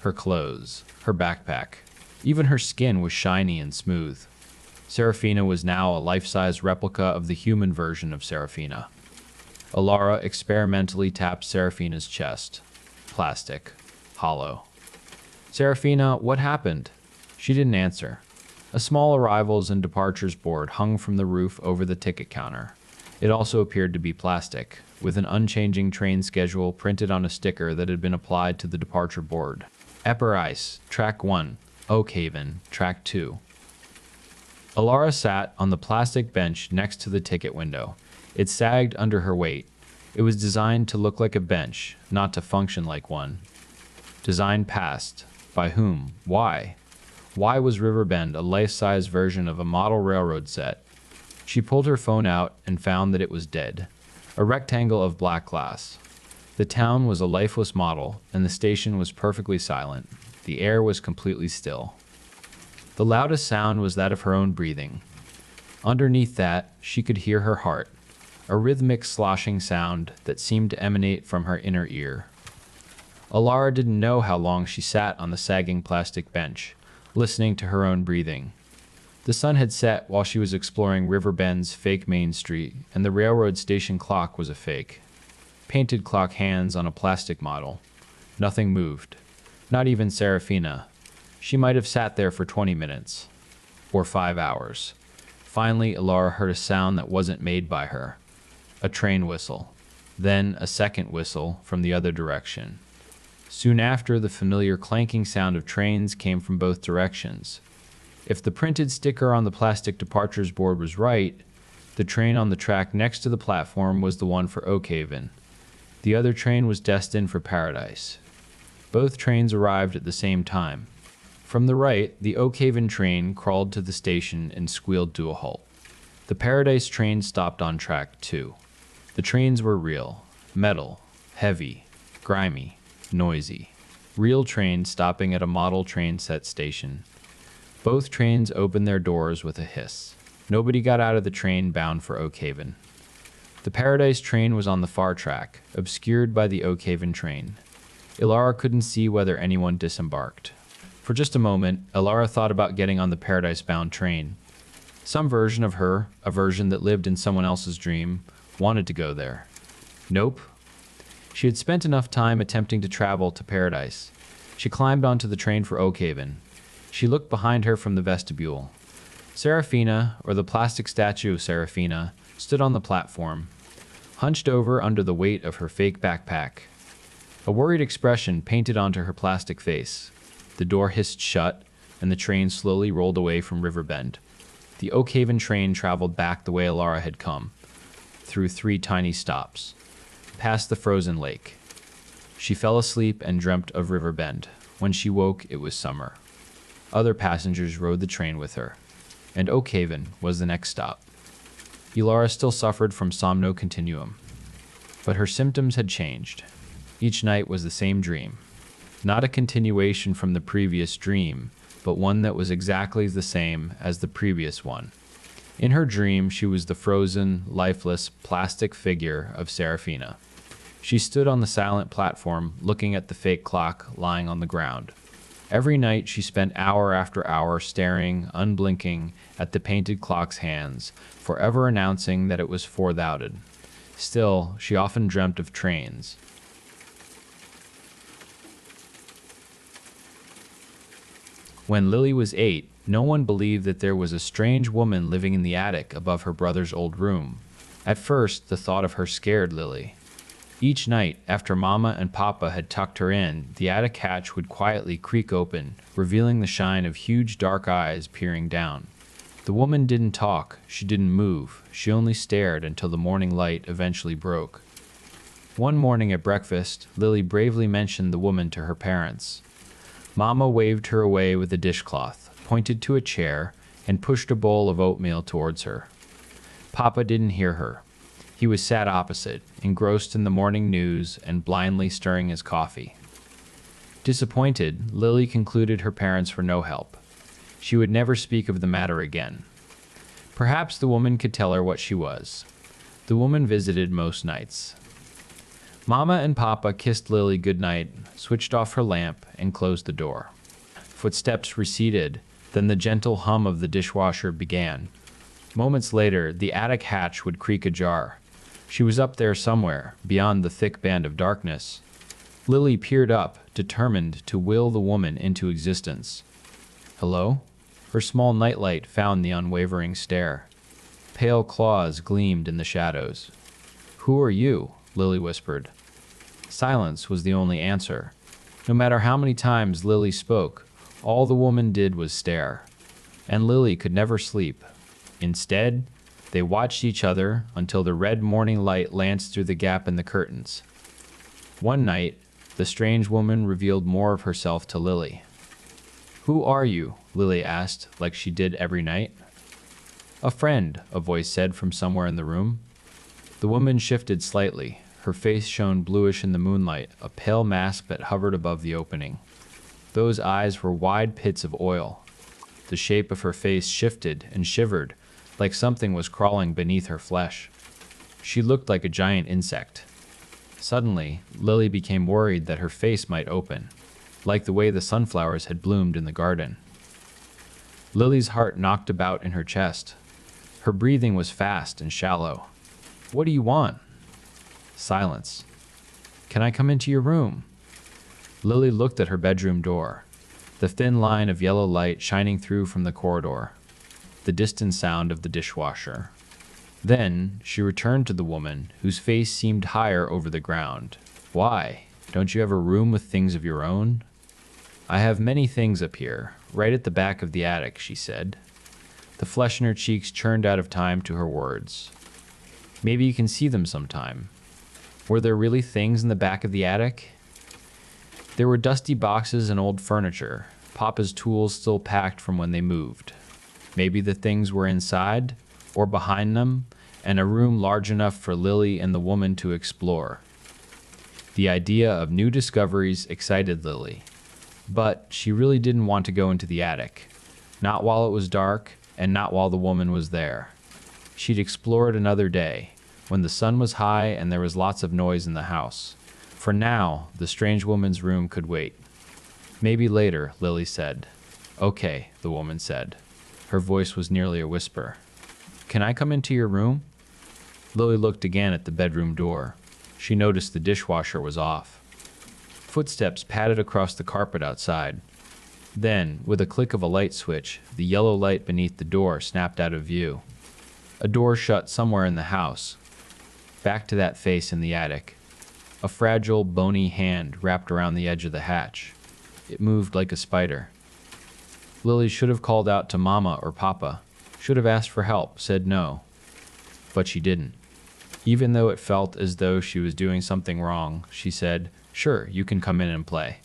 Her clothes, her backpack, even her skin was shiny and smooth. Serafina was now a life-size replica of the human version of Serafina. Alara experimentally tapped Serafina's chest. Plastic. Hollow. "Serafina, what happened?" She didn't answer. A small arrivals and departures board hung from the roof over the ticket counter. It also appeared to be plastic, with an unchanging train schedule printed on a sticker that had been applied to the departure board. Epper Ice, Track 1, Oakhaven, Track 2. Alara sat on the plastic bench next to the ticket window. It sagged under her weight. It was designed to look like a bench, not to function like one. Design passed. By whom? Why? Why was Riverbend a life-size version of a model railroad set? She pulled her phone out and found that it was dead. A rectangle of black glass. The town was a lifeless model, and the station was perfectly silent. The air was completely still. The loudest sound was that of her own breathing. Underneath that, she could hear her heart, a rhythmic sloshing sound that seemed to emanate from her inner ear. Alara didn't know how long she sat on the sagging plastic bench, listening to her own breathing. The sun had set while she was exploring Riverbend's fake Main Street, and the railroad station clock was a fake. Painted clock hands on a plastic model. Nothing moved. Not even Serafina. She might have sat there for 20 minutes. Or 5 hours. Finally, Alara heard a sound that wasn't made by her. A train whistle. Then a second whistle from the other direction. Soon after, the familiar clanking sound of trains came from both directions. If the printed sticker on the plastic departures board was right, the train on the track next to the platform was the one for Oakhaven. The other train was destined for Paradise. Both trains arrived at the same time. From the right, the Oakhaven train crawled to the station and squealed to a halt. The Paradise train stopped on track 2. The trains were real, metal, heavy, grimy, noisy. Real trains stopping at a model train set station. Both trains opened their doors with a hiss. Nobody got out of the train bound for Oakhaven. The Paradise train was on the far track, obscured by the Oakhaven train. Alara couldn't see whether anyone disembarked. For just a moment, Alara thought about getting on the Paradise-bound train. Some version of her, a version that lived in someone else's dream, wanted to go there. Nope. She had spent enough time attempting to travel to Paradise. She climbed onto the train for Oakhaven. She looked behind her from the vestibule. Serafina, or the plastic statue of Serafina, stood on the platform, hunched over under the weight of her fake backpack. A worried expression painted onto her plastic face. The door hissed shut, and the train slowly rolled away from Riverbend. The Oakhaven train traveled back the way Alara had come, through 3 tiny stops, past the frozen lake. She fell asleep and dreamt of Riverbend. When she woke, it was summer. Other passengers rode the train with her, and Oakhaven was the next stop. Alara still suffered from somno continuum, but her symptoms had changed. Each night was the same dream. Not a continuation from the previous dream, but one that was exactly the same as the previous one. In her dream, she was the frozen, lifeless, plastic figure of Serafina. She stood on the silent platform, looking at the fake clock lying on the ground. Every night, she spent hour after hour staring, unblinking, at the painted clock's hands, forever announcing that it was fourth-outed. Still, she often dreamt of trains. When Lily was 8, no one believed that there was a strange woman living in the attic above her brother's old room. At first, the thought of her scared Lily. Each night, after Mama and Papa had tucked her in, the attic hatch would quietly creak open, revealing the shine of huge dark eyes peering down. The woman didn't talk, she didn't move, she only stared until the morning light eventually broke. One morning at breakfast, Lily bravely mentioned the woman to her parents. Mama waved her away with a dishcloth, pointed to a chair, and pushed a bowl of oatmeal towards her. Papa didn't hear her. He was sat opposite, engrossed in the morning news and blindly stirring his coffee. Disappointed, Lily concluded her parents were no help. She would never speak of the matter again. Perhaps the woman could tell her what she was. The woman visited most nights. Mama and Papa kissed Lily goodnight, switched off her lamp, and closed the door. Footsteps receded, then the gentle hum of the dishwasher began. Moments later, the attic hatch would creak ajar. She was up there somewhere, beyond the thick band of darkness. Lily peered up, determined to will the woman into existence. Hello? Her small nightlight found the unwavering stare. Pale claws gleamed in the shadows. Who are you? Lily whispered. Silence was the only answer. No matter how many times Lily spoke, all the woman did was stare. And Lily could never sleep. Instead, they watched each other until the red morning light lanced through the gap in the curtains. One night, the strange woman revealed more of herself to Lily. Who are you? Lily asked, like she did every night. A friend, a voice said from somewhere in the room. The woman shifted slightly. Her face shone bluish in the moonlight, a pale mask that hovered above the opening. Those eyes were wide pits of oil. The shape of her face shifted and shivered, like something was crawling beneath her flesh. She looked like a giant insect. Suddenly, Lily became worried that her face might open, like the way the sunflowers had bloomed in the garden. Lily's heart knocked about in her chest. Her breathing was fast and shallow. What do you want? Silence. Can I come into your room? Lily looked at her bedroom door, the thin line of yellow light shining through from the corridor, the distant sound of the dishwasher. Then she returned to the woman, whose face seemed higher over the ground. Why? Don't you have a room with things of your own? I have many things up here, right at the back of the attic, she said. The flesh in her cheeks churned out of time to her words. Maybe you can see them sometime. Were there really things in the back of the attic? There were dusty boxes and old furniture, Papa's tools still packed from when they moved. Maybe the things were inside, or behind them, and a room large enough for Lily and the woman to explore. The idea of new discoveries excited Lily, but she really didn't want to go into the attic, not while it was dark and not while the woman was there. She'd explore it another day, when the sun was high and there was lots of noise in the house. For now, the strange woman's room could wait. Maybe later, Lily said. Okay, the woman said. Her voice was nearly a whisper. Can I come into your room? Lily looked again at the bedroom door. She noticed the dishwasher was off. Footsteps padded across the carpet outside. Then, with a click of a light switch, the yellow light beneath the door snapped out of view. A door shut somewhere in the house. Back to that face in the attic. A fragile, bony hand wrapped around the edge of the hatch. It moved like a spider. Lily should have called out to Mama or Papa, should have asked for help, said no. But she didn't. Even though it felt as though she was doing something wrong, she said, "Sure, you can come in and play."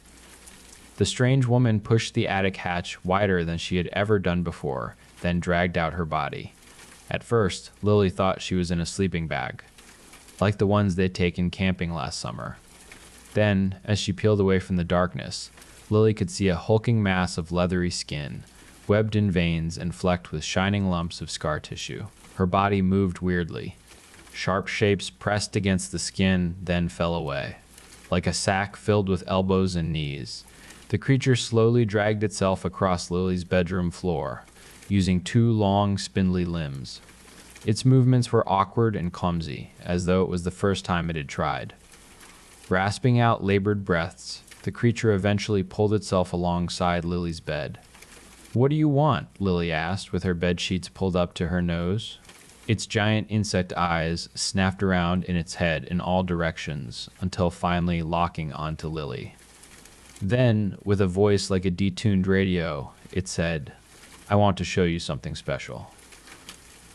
The strange woman pushed the attic hatch wider than she had ever done before, then dragged out her body. At first, Lily thought she was in a sleeping bag, like the ones they'd taken camping last summer. Then, as she peeled away from the darkness, Lily could see a hulking mass of leathery skin, webbed in veins and flecked with shining lumps of scar tissue. Her body moved weirdly. Sharp shapes pressed against the skin, then fell away. Like a sack filled with elbows and knees, the creature slowly dragged itself across Lily's bedroom floor, using two long, spindly limbs. Its movements were awkward and clumsy, as though it was the first time it had tried. Rasping out labored breaths, the creature eventually pulled itself alongside Lily's bed. "What do you want?" Lily asked, with her bed sheets pulled up to her nose. Its giant insect eyes snapped around in its head in all directions until finally locking onto Lily. Then, with a voice like a detuned radio, it said, "I want to show you something special."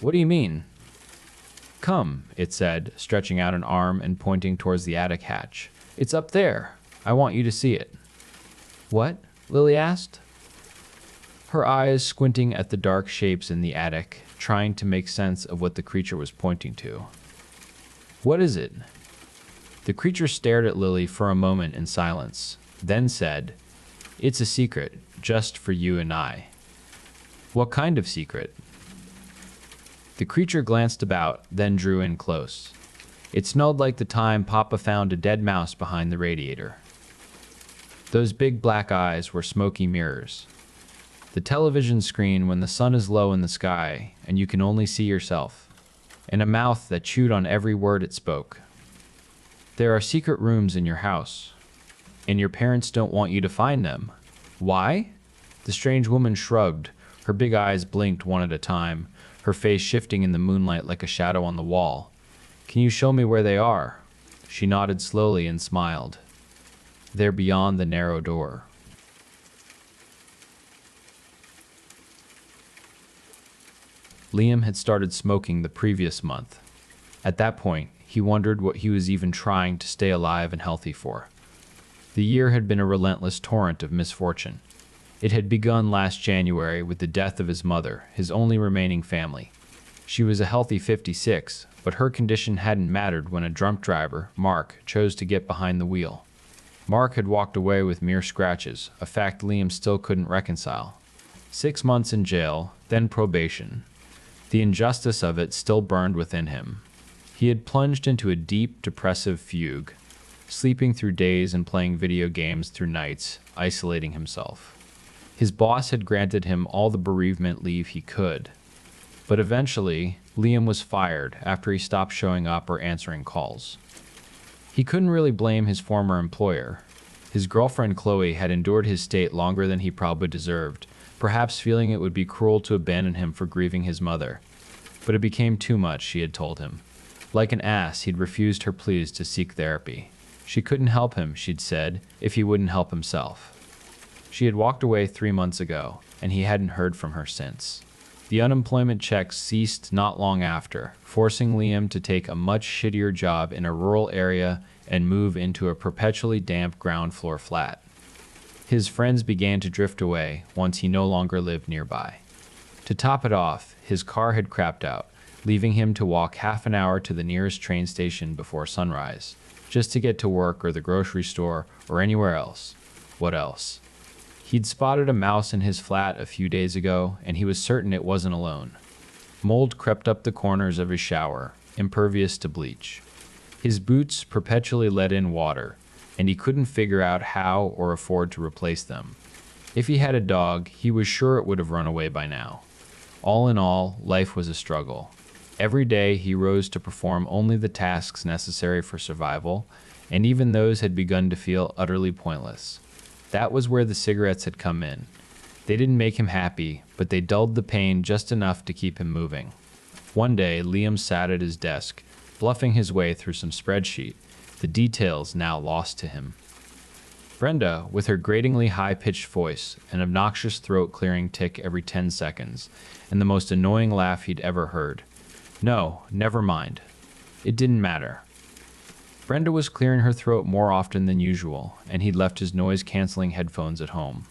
"What do you mean?" "Come," it said, stretching out an arm and pointing towards the attic hatch. "It's up there. I want you to see it." "What?" Lily asked, her eyes squinting at the dark shapes in the attic, trying to make sense of what the creature was pointing to. "What is it?" The creature stared at Lily for a moment in silence, then said, "It's a secret, just for you and I." "What kind of secret?" The creature glanced about, then drew in close. It smelled like the time Papa found a dead mouse behind the radiator. Those big black eyes were smoky mirrors. The television screen when the sun is low in the sky and you can only see yourself, and a mouth that chewed on every word it spoke. "There are secret rooms in your house, and your parents don't want you to find them. Why?" The strange woman shrugged. Her big eyes blinked one at a time, her face shifting in the moonlight like a shadow on the wall. "Can you show me where they are?" She nodded slowly and smiled. "They're beyond the narrow door." Liam had started smoking the previous month. At that point, he wondered what he was even trying to stay alive and healthy for. The year had been a relentless torrent of misfortune. It had begun last January with the death of his mother, his only remaining family. She was a healthy 56, but her condition hadn't mattered when a drunk driver, Mark, chose to get behind the wheel. Mark had walked away with mere scratches, a fact Liam still couldn't reconcile. 6 months in jail, then probation. The injustice of it still burned within him. He had plunged into a deep, depressive fugue, sleeping through days and playing video games through nights, isolating himself. His boss had granted him all the bereavement leave he could, but eventually, Liam was fired after he stopped showing up or answering calls. He couldn't really blame his former employer. His girlfriend Chloe had endured his state longer than he probably deserved, perhaps feeling it would be cruel to abandon him for grieving his mother. But it became too much, she had told him. Like an ass, he'd refused her pleas to seek therapy. She couldn't help him, she'd said, if he wouldn't help himself. She had walked away 3 months ago, and he hadn't heard from her since. The unemployment checks ceased not long after, forcing Liam to take a much shittier job in a rural area and move into a perpetually damp ground floor flat. His friends began to drift away once he no longer lived nearby. To top it off, his car had crapped out, leaving him to walk half an hour to the nearest train station before sunrise, just to get to work or the grocery store or anywhere else. What else? He'd spotted a mouse in his flat a few days ago, and he was certain it wasn't alone. Mold crept up the corners of his shower, impervious to bleach. His boots perpetually let in water, and he couldn't figure out how or afford to replace them. If he had a dog, he was sure it would have run away by now. All in all, life was a struggle. Every day he rose to perform only the tasks necessary for survival, and even those had begun to feel utterly pointless. That was where the cigarettes had come in. They didn't make him happy, but they dulled the pain just enough to keep him moving. One day, Liam sat at his desk, bluffing his way through some spreadsheet, the details now lost to him. Brenda, with her gratingly high-pitched voice, an obnoxious throat-clearing tick every 10 seconds, and the most annoying laugh he'd ever heard. No, never mind. It didn't matter. Brenda was clearing her throat more often than usual, and he'd left his noise-canceling headphones at home.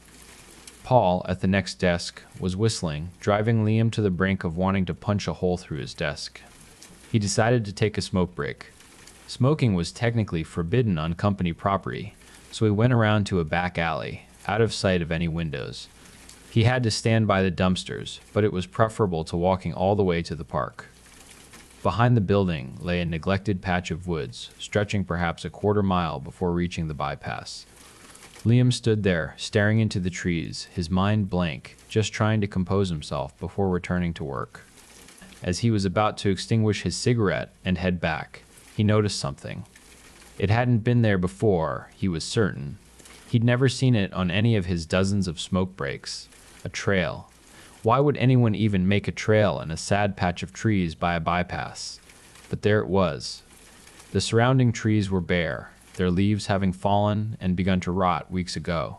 Paul, at the next desk, was whistling, driving Liam to the brink of wanting to punch a hole through his desk. He decided to take a smoke break. Smoking was technically forbidden on company property, so he went around to a back alley, out of sight of any windows. He had to stand by the dumpsters, but it was preferable to walking all the way to the park. Behind the building lay a neglected patch of woods, stretching perhaps a quarter mile before reaching the bypass. Liam stood there, staring into the trees, his mind blank, just trying to compose himself before returning to work. As he was about to extinguish his cigarette and head back, he noticed something. It hadn't been there before, he was certain. He'd never seen it on any of his dozens of smoke breaks. A trail. Why would anyone even make a trail in a sad patch of trees by a bypass? But there it was. The surrounding trees were bare, their leaves having fallen and begun to rot weeks ago.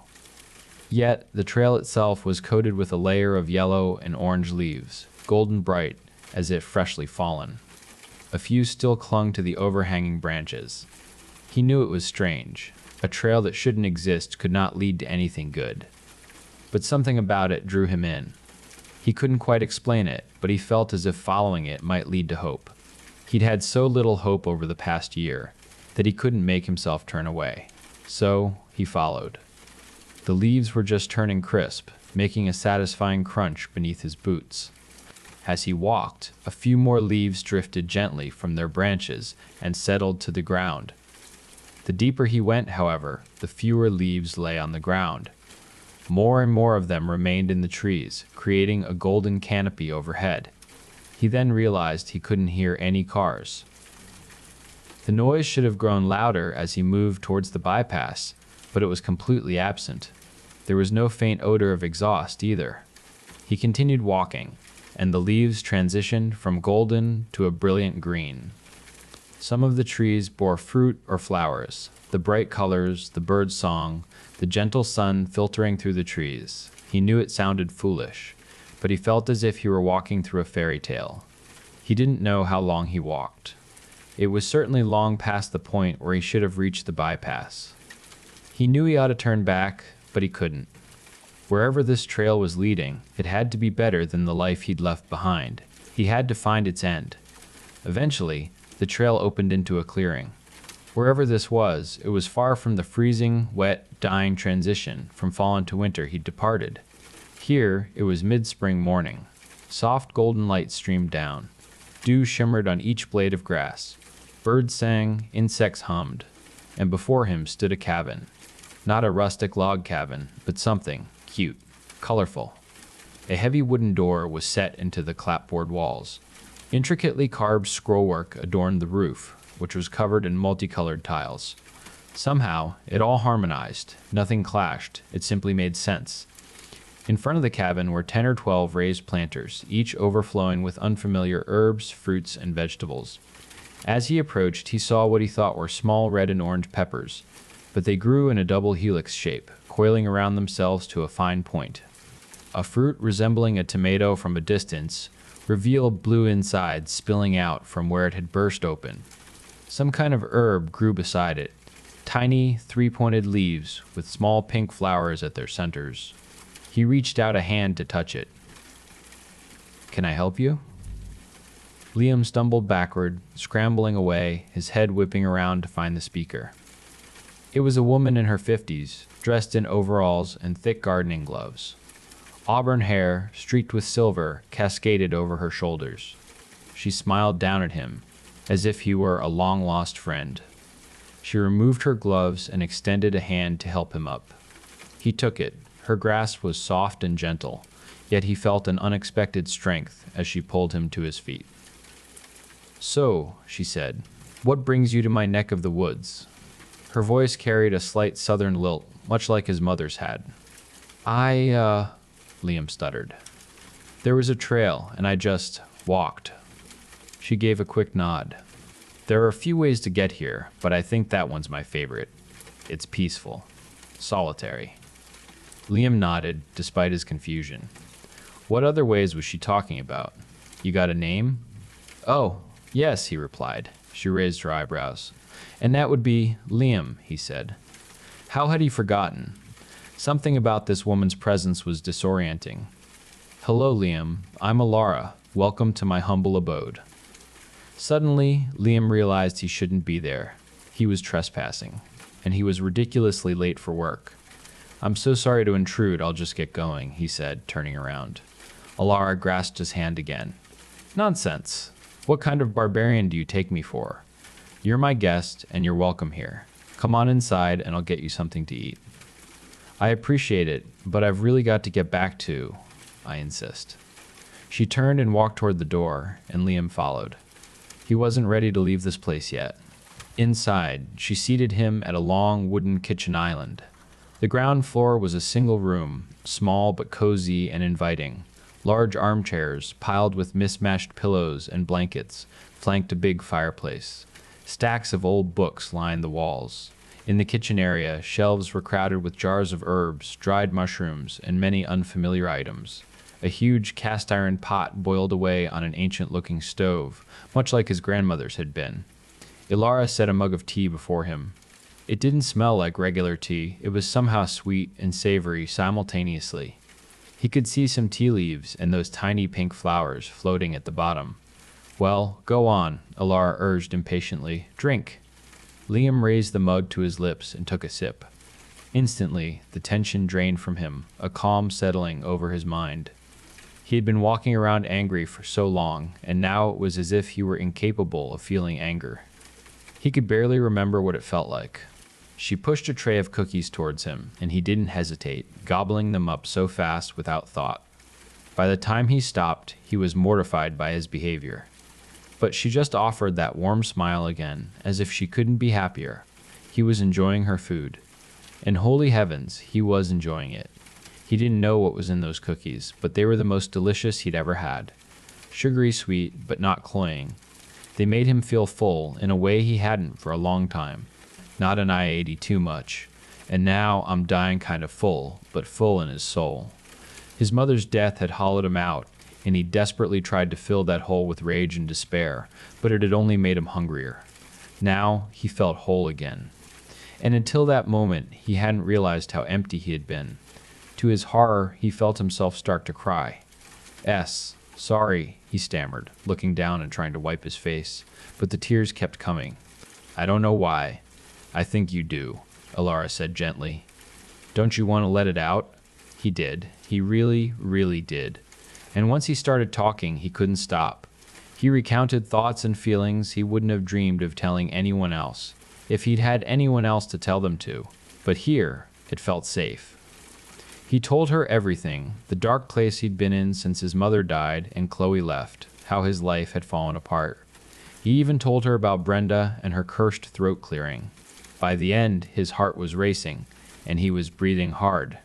Yet, the trail itself was coated with a layer of yellow and orange leaves, golden bright, as if freshly fallen. A few still clung to the overhanging branches. He knew it was strange. A trail that shouldn't exist could not lead to anything good. But something about it drew him in. He couldn't quite explain it, but he felt as if following it might lead to hope. He'd had so little hope over the past year that he couldn't make himself turn away. So he followed. The leaves were just turning crisp, making a satisfying crunch beneath his boots. As he walked, a few more leaves drifted gently from their branches and settled to the ground. The deeper he went, however, the fewer leaves lay on the ground. More and more of them remained in the trees, creating a golden canopy overhead. He then realized he couldn't hear any cars. The noise should have grown louder as he moved towards the bypass, but it was completely absent. There was no faint odor of exhaust either. He continued walking, and the leaves transitioned from golden to a brilliant green. Some of the trees bore fruit or flowers, the bright colors, the bird song, the gentle sun filtering through the trees. He knew it sounded foolish, but he felt as if he were walking through a fairy tale. He didn't know how long he walked. It was certainly long past the point where he should have reached the bypass. He knew he ought to turn back, but he couldn't. Wherever this trail was leading, it had to be better than the life he'd left behind. He had to find its end. Eventually, the trail opened into a clearing. Wherever this was, it was far from the freezing, wet, dying transition from fall into winter he'd departed. Here, it was mid-spring morning. Soft golden light streamed down. Dew shimmered on each blade of grass. Birds sang, insects hummed. And before him stood a cabin. Not a rustic log cabin, but something cute, colorful. A heavy wooden door was set into the clapboard walls. Intricately carved scrollwork adorned the roof, which was covered in multicolored tiles. Somehow, it all harmonized. Nothing clashed. It simply made sense. In front of the cabin were 10 or 12 raised planters, each overflowing with unfamiliar herbs, fruits, and vegetables. As he approached, he saw what he thought were small red and orange peppers, but they grew in a double helix shape, coiling around themselves to a fine point. A fruit resembling a tomato from a distance revealed blue insides spilling out from where it had burst open. Some kind of herb grew beside it, tiny, three-pointed leaves with small pink flowers at their centers. He reached out a hand to touch it. "Can I help you?" Liam stumbled backward, scrambling away, his head whipping around to find the speaker. It was a woman in her 50s, dressed in overalls and thick gardening gloves. Auburn hair, streaked with silver, cascaded over her shoulders. She smiled down at him, as if he were a long-lost friend. She removed her gloves and extended a hand to help him up. He took it. Her grasp was soft and gentle, yet he felt an unexpected strength as she pulled him to his feet. "So," she said, "what brings you to my neck of the woods?" Her voice carried a slight southern lilt, much like his mother's had. Liam stuttered. "There was a trail, and I just walked." She gave a quick nod. "There are a few ways to get here, but I think that one's my favorite. It's peaceful. Solitary." Liam nodded, despite his confusion. What other ways was she talking about? "You got a name?" "Oh, yes," he replied. She raised her eyebrows. "And that would be Liam," he said. How had he forgotten? Something about this woman's presence was disorienting. "Hello, Liam. I'm Alara. Welcome to my humble abode." Suddenly, Liam realized he shouldn't be there. He was trespassing, and he was ridiculously late for work. "I'm so sorry to intrude, I'll just get going," he said, turning around. Alara grasped his hand again. "Nonsense. What kind of barbarian do you take me for? You're my guest, and you're welcome here. Come on inside, and I'll get you something to eat." "I appreciate it, but I've really got to get back to, I insist." She turned and walked toward the door, and Liam followed. He wasn't ready to leave this place yet. Inside, she seated him at a long wooden kitchen island. The ground floor was a single room, small but cozy and inviting. Large armchairs, piled with mismatched pillows and blankets, flanked a big fireplace. Stacks of old books lined the walls. In the kitchen area, shelves were crowded with jars of herbs, dried mushrooms, and many unfamiliar items. A huge cast-iron pot boiled away on an ancient-looking stove, much like his grandmother's had been. Ilara set a mug of tea before him. It didn't smell like regular tea. It was somehow sweet and savory simultaneously. He could see some tea leaves and those tiny pink flowers floating at the bottom. "Well, go on," Ilara urged impatiently. "Drink." Liam raised the mug to his lips and took a sip. Instantly, the tension drained from him, a calm settling over his mind. He had been walking around angry for so long, and now it was as if he were incapable of feeling anger. He could barely remember what it felt like. She pushed a tray of cookies towards him, and he didn't hesitate, gobbling them up so fast without thought. By the time he stopped, he was mortified by his behavior. But she just offered that warm smile again, as if she couldn't be happier. He was enjoying her food. And holy heavens, he was enjoying it. He didn't know what was in those cookies, but they were the most delicious he'd ever had. Sugary sweet, but not cloying. They made him feel full in a way he hadn't for a long time. Not an I-82 much. And now I'm dying kind of full, but full in his soul. His mother's death had hollowed him out, and he desperately tried to fill that hole with rage and despair, but it had only made him hungrier. Now he felt whole again. And until that moment, he hadn't realized how empty he had been. To his horror, he felt himself start to cry. Sorry, he stammered, looking down and trying to wipe his face, but the tears kept coming. "I don't know why. I think you do," Ilara said gently. "Don't you want to let it out?" He did. He really, really did. And once he started talking, he couldn't stop. He recounted thoughts and feelings he wouldn't have dreamed of telling anyone else, if he'd had anyone else to tell them to. But here, it felt safe. He told her everything, the dark place he'd been in since his mother died and Chloe left, how his life had fallen apart. He even told her about Brenda and her cursed throat clearing. By the end, his heart was racing, and he was breathing hard.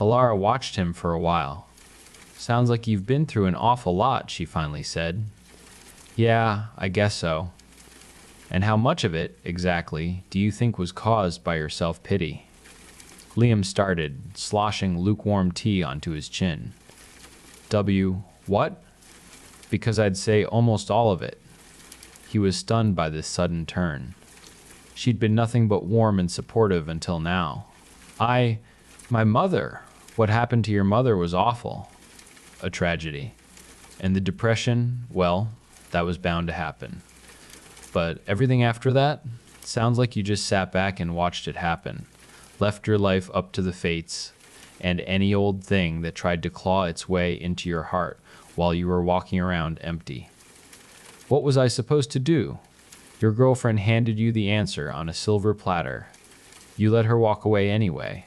Ilara watched him for a while. "Sounds like you've been through an awful lot," she finally said. "Yeah, I guess so." "And how much of it, exactly, do you think was caused by your self-pity?" Liam started, sloshing lukewarm tea onto his chin. What? Because I'd say almost all of it. He was stunned by this sudden turn. She'd been nothing but warm and supportive until now. My mother. What happened to your mother was awful. A tragedy. And the depression, well, that was bound to happen. But everything after that? Sounds like you just sat back and watched it happen. Left your life up to the fates, and any old thing that tried to claw its way into your heart while you were walking around empty. What was I supposed to do? Your girlfriend handed you the answer on a silver platter. You let her walk away anyway.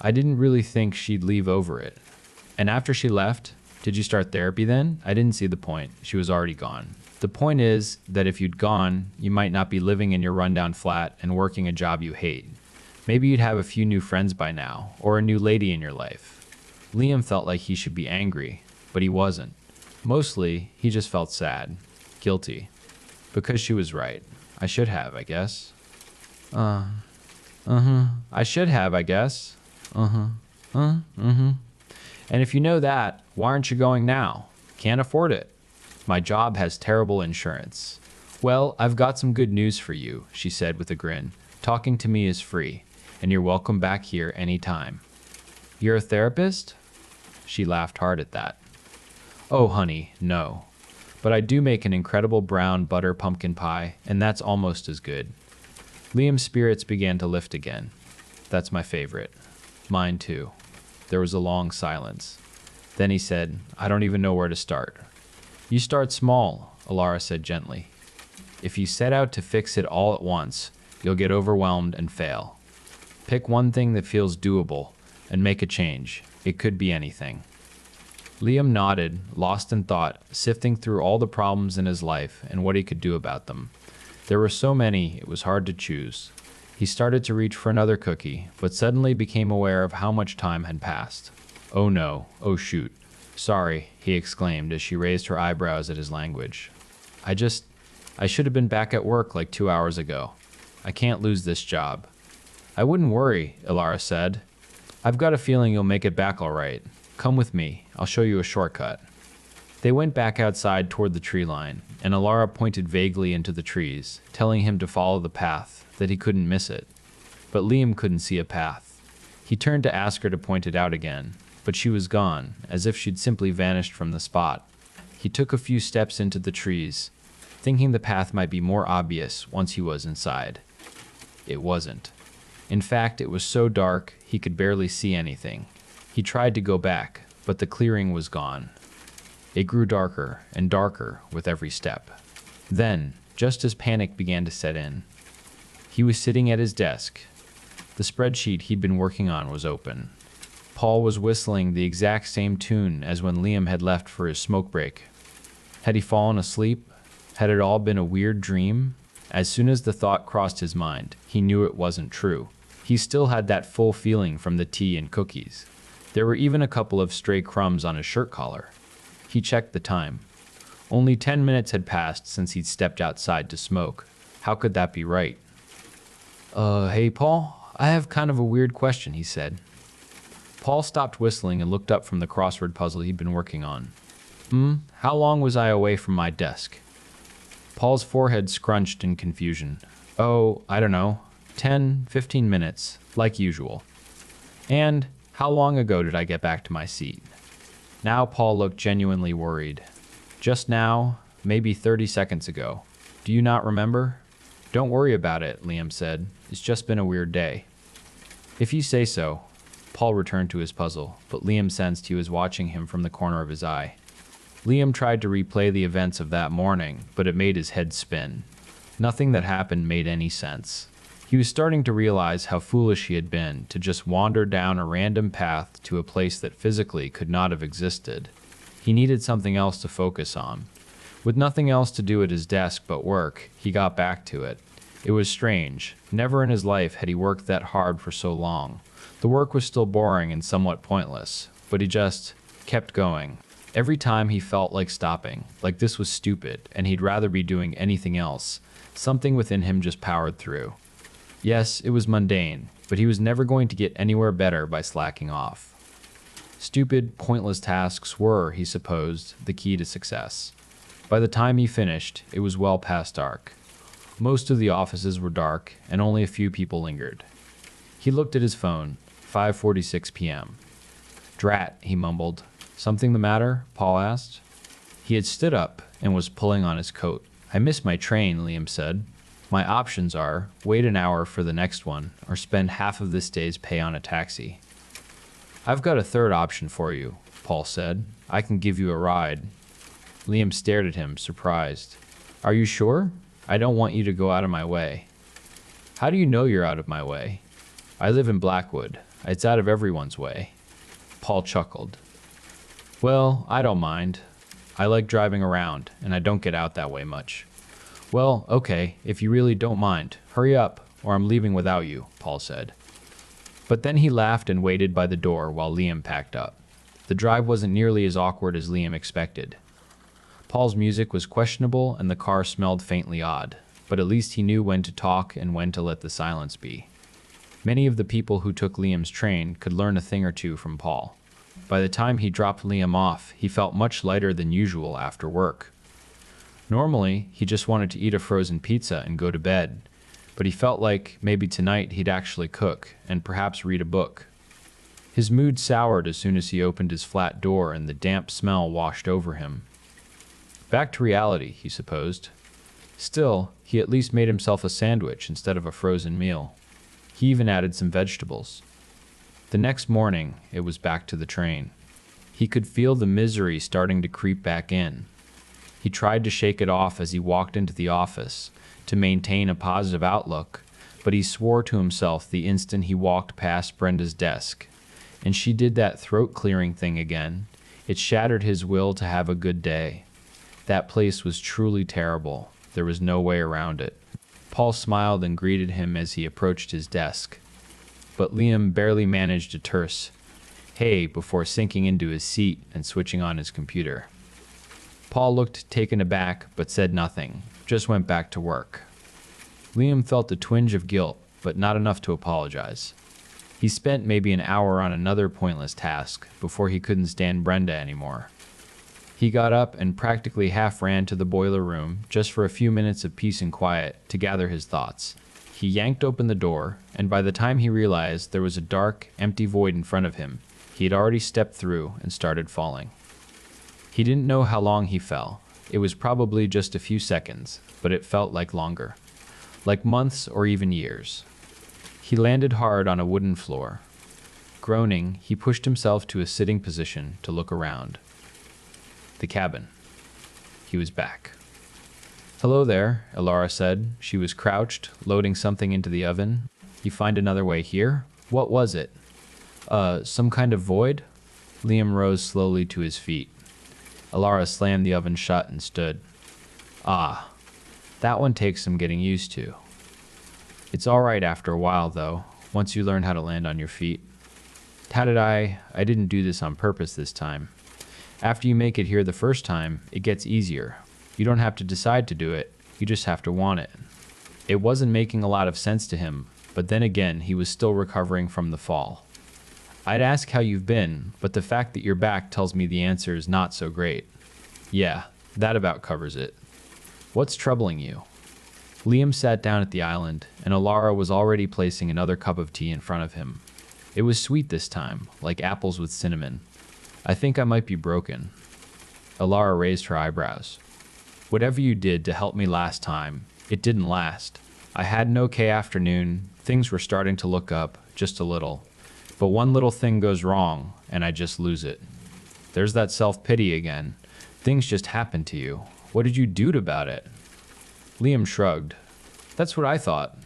I didn't really think she'd leave over it. And after she left, did you start therapy then? I didn't see the point. She was already gone. The point is that if you'd gone, you might not be living in your rundown flat and working a job you hate. Maybe you'd have a few new friends by now, or a new lady in your life. Liam felt like he should be angry, but he wasn't. Mostly, he just felt sad, guilty. Because she was right. I should have, I guess. I should have, I guess. And if you know that, why aren't you going now? Can't afford it. My job has terrible insurance. Well, I've got some good news for you, she said with a grin. Talking to me is free, and you're welcome back here anytime. You're a therapist? She laughed hard at that. Oh, honey, no. But I do make an incredible brown butter pumpkin pie, and that's almost as good. Liam's spirits began to lift again. That's my favorite. Mine too. There was a long silence. Then he said, I don't even know where to start. You start small, Ilara said gently. If you set out to fix it all at once, you'll get overwhelmed and fail. Pick one thing that feels doable and make a change. It could be anything. Liam nodded, lost in thought, sifting through all the problems in his life and what he could do about them. There were so many, it was hard to choose. He started to reach for another cookie, but suddenly became aware of how much time had passed. Oh no, oh shoot. Sorry, he exclaimed as she raised her eyebrows at his language. I should have been back at work like 2 hours ago. I can't lose this job. I wouldn't worry, Ilara said. I've got a feeling you'll make it back all right. Come with me, I'll show you a shortcut. They went back outside toward the tree line, and Ilara pointed vaguely into the trees, telling him to follow the path, that he couldn't miss it. But Liam couldn't see a path. He turned to ask her to point it out again, but she was gone, as if she'd simply vanished from the spot. He took a few steps into the trees, thinking the path might be more obvious once he was inside. It wasn't. In fact, it was so dark he could barely see anything. He tried to go back, but the clearing was gone. It grew darker and darker with every step. Then, just as panic began to set in, he was sitting at his desk. The spreadsheet he'd been working on was open. Paul was whistling the exact same tune as when Liam had left for his smoke break. Had he fallen asleep? Had it all been a weird dream? As soon as the thought crossed his mind, he knew it wasn't true. He still had that full feeling from the tea and cookies. There were even a couple of stray crumbs on his shirt collar. He checked the time. Only 10 minutes had passed since he'd stepped outside to smoke. How could that be right? Hey, Paul, I have kind of a weird question, he said. Paul stopped whistling and looked up from the crossword puzzle he'd been working on. How long was I away from my desk? Paul's forehead scrunched in confusion. Oh, I don't know, 10, 15 minutes, like usual. And how long ago did I get back to my seat? Now Paul looked genuinely worried. Just now, maybe 30 seconds ago. Do you not remember? Don't worry about it, Liam said. It's just been a weird day. If you say so. Paul returned to his puzzle, but Liam sensed he was watching him from the corner of his eye. Liam tried to replay the events of that morning, but it made his head spin. Nothing that happened made any sense. He was starting to realize how foolish he had been to just wander down a random path to a place that physically could not have existed. He needed something else to focus on. With nothing else to do at his desk but work, he got back to it. It was strange. Never in his life had he worked that hard for so long. The work was still boring and somewhat pointless, but he just kept going. Every time he felt like stopping, like this was stupid, and he'd rather be doing anything else, something within him just powered through. Yes, it was mundane, but he was never going to get anywhere better by slacking off. Stupid, pointless tasks were, he supposed, the key to success. By the time he finished, it was well past dark. Most of the offices were dark, and only a few people lingered. He looked at his phone, 5:46 p.m. Drat, he mumbled. Something the matter? Paul asked. He had stood up and was pulling on his coat. I missed my train, Liam said. My options are wait an hour for the next one or spend half of this day's pay on a taxi. I've got a third option for you, Paul said. I can give you a ride. Liam stared at him, surprised. Are you sure? I don't want you to go out of my way. How do you know you're out of my way? I live in Blackwood. It's out of everyone's way. Paul chuckled. Well, I don't mind. I like driving around, and I don't get out that way much. Well, okay, if you really don't mind, hurry up, or I'm leaving without you, Paul said. But then he laughed and waited by the door while Liam packed up. The drive wasn't nearly as awkward as Liam expected. Paul's music was questionable and the car smelled faintly odd, but at least he knew when to talk and when to let the silence be. Many of the people who took Liam's train could learn a thing or two from Paul. By the time he dropped Liam off, he felt much lighter than usual after work. Normally, he just wanted to eat a frozen pizza and go to bed, but he felt like maybe tonight he'd actually cook and perhaps read a book. His mood soured as soon as he opened his flat door and the damp smell washed over him. Back to reality, he supposed. Still, he at least made himself a sandwich instead of a frozen meal. He even added some vegetables. The next morning, it was back to the train. He could feel the misery starting to creep back in. He tried to shake it off as he walked into the office to maintain a positive outlook, but he swore to himself the instant he walked past Brenda's desk. And she did that throat-clearing thing again. It shattered his will to have a good day. That place was truly terrible. There was no way around it. Paul smiled and greeted him as he approached his desk, but Liam barely managed a terse "hey" before sinking into his seat and switching on his computer. Paul looked taken aback but said nothing, just went back to work. Liam felt a twinge of guilt, but not enough to apologize. He spent maybe an hour on another pointless task before he couldn't stand Brenda anymore. He got up and practically half ran to the boiler room just for a few minutes of peace and quiet to gather his thoughts. He yanked open the door, and by the time he realized there was a dark, empty void in front of him, he had already stepped through and started falling. He didn't know how long he fell. It was probably just a few seconds, but it felt like longer. Like months or even years. He landed hard on a wooden floor. Groaning, he pushed himself to a sitting position to look around. The cabin. He was back. "Hello there," Elara said. She was crouched, loading something into the oven. "You find another way here? What was it?" Some kind of void?" Liam rose slowly to his feet. Elara slammed the oven shut and stood. "Ah, that one takes some getting used to. It's all right after a while, though, once you learn how to land on your feet. How did I didn't do this on purpose this time. After you make it here the first time, it gets easier. You don't have to decide to do it, you just have to want it." It wasn't making a lot of sense to him, but then again, he was still recovering from the fall. "I'd ask how you've been, but the fact that you're back tells me the answer is not so great." "Yeah, that about covers it. What's troubling you?" Liam sat down at the island, and Elara was already placing another cup of tea in front of him. It was sweet this time, like apples with cinnamon. "I think I might be broken." Elara raised her eyebrows. "Whatever you did to help me last time, it didn't last. I had an okay afternoon, things were starting to look up, just a little. But one little thing goes wrong, and I just lose it. There's that self-pity again. Things just happen to you. What did you do about it?" Liam shrugged. "That's what I thought.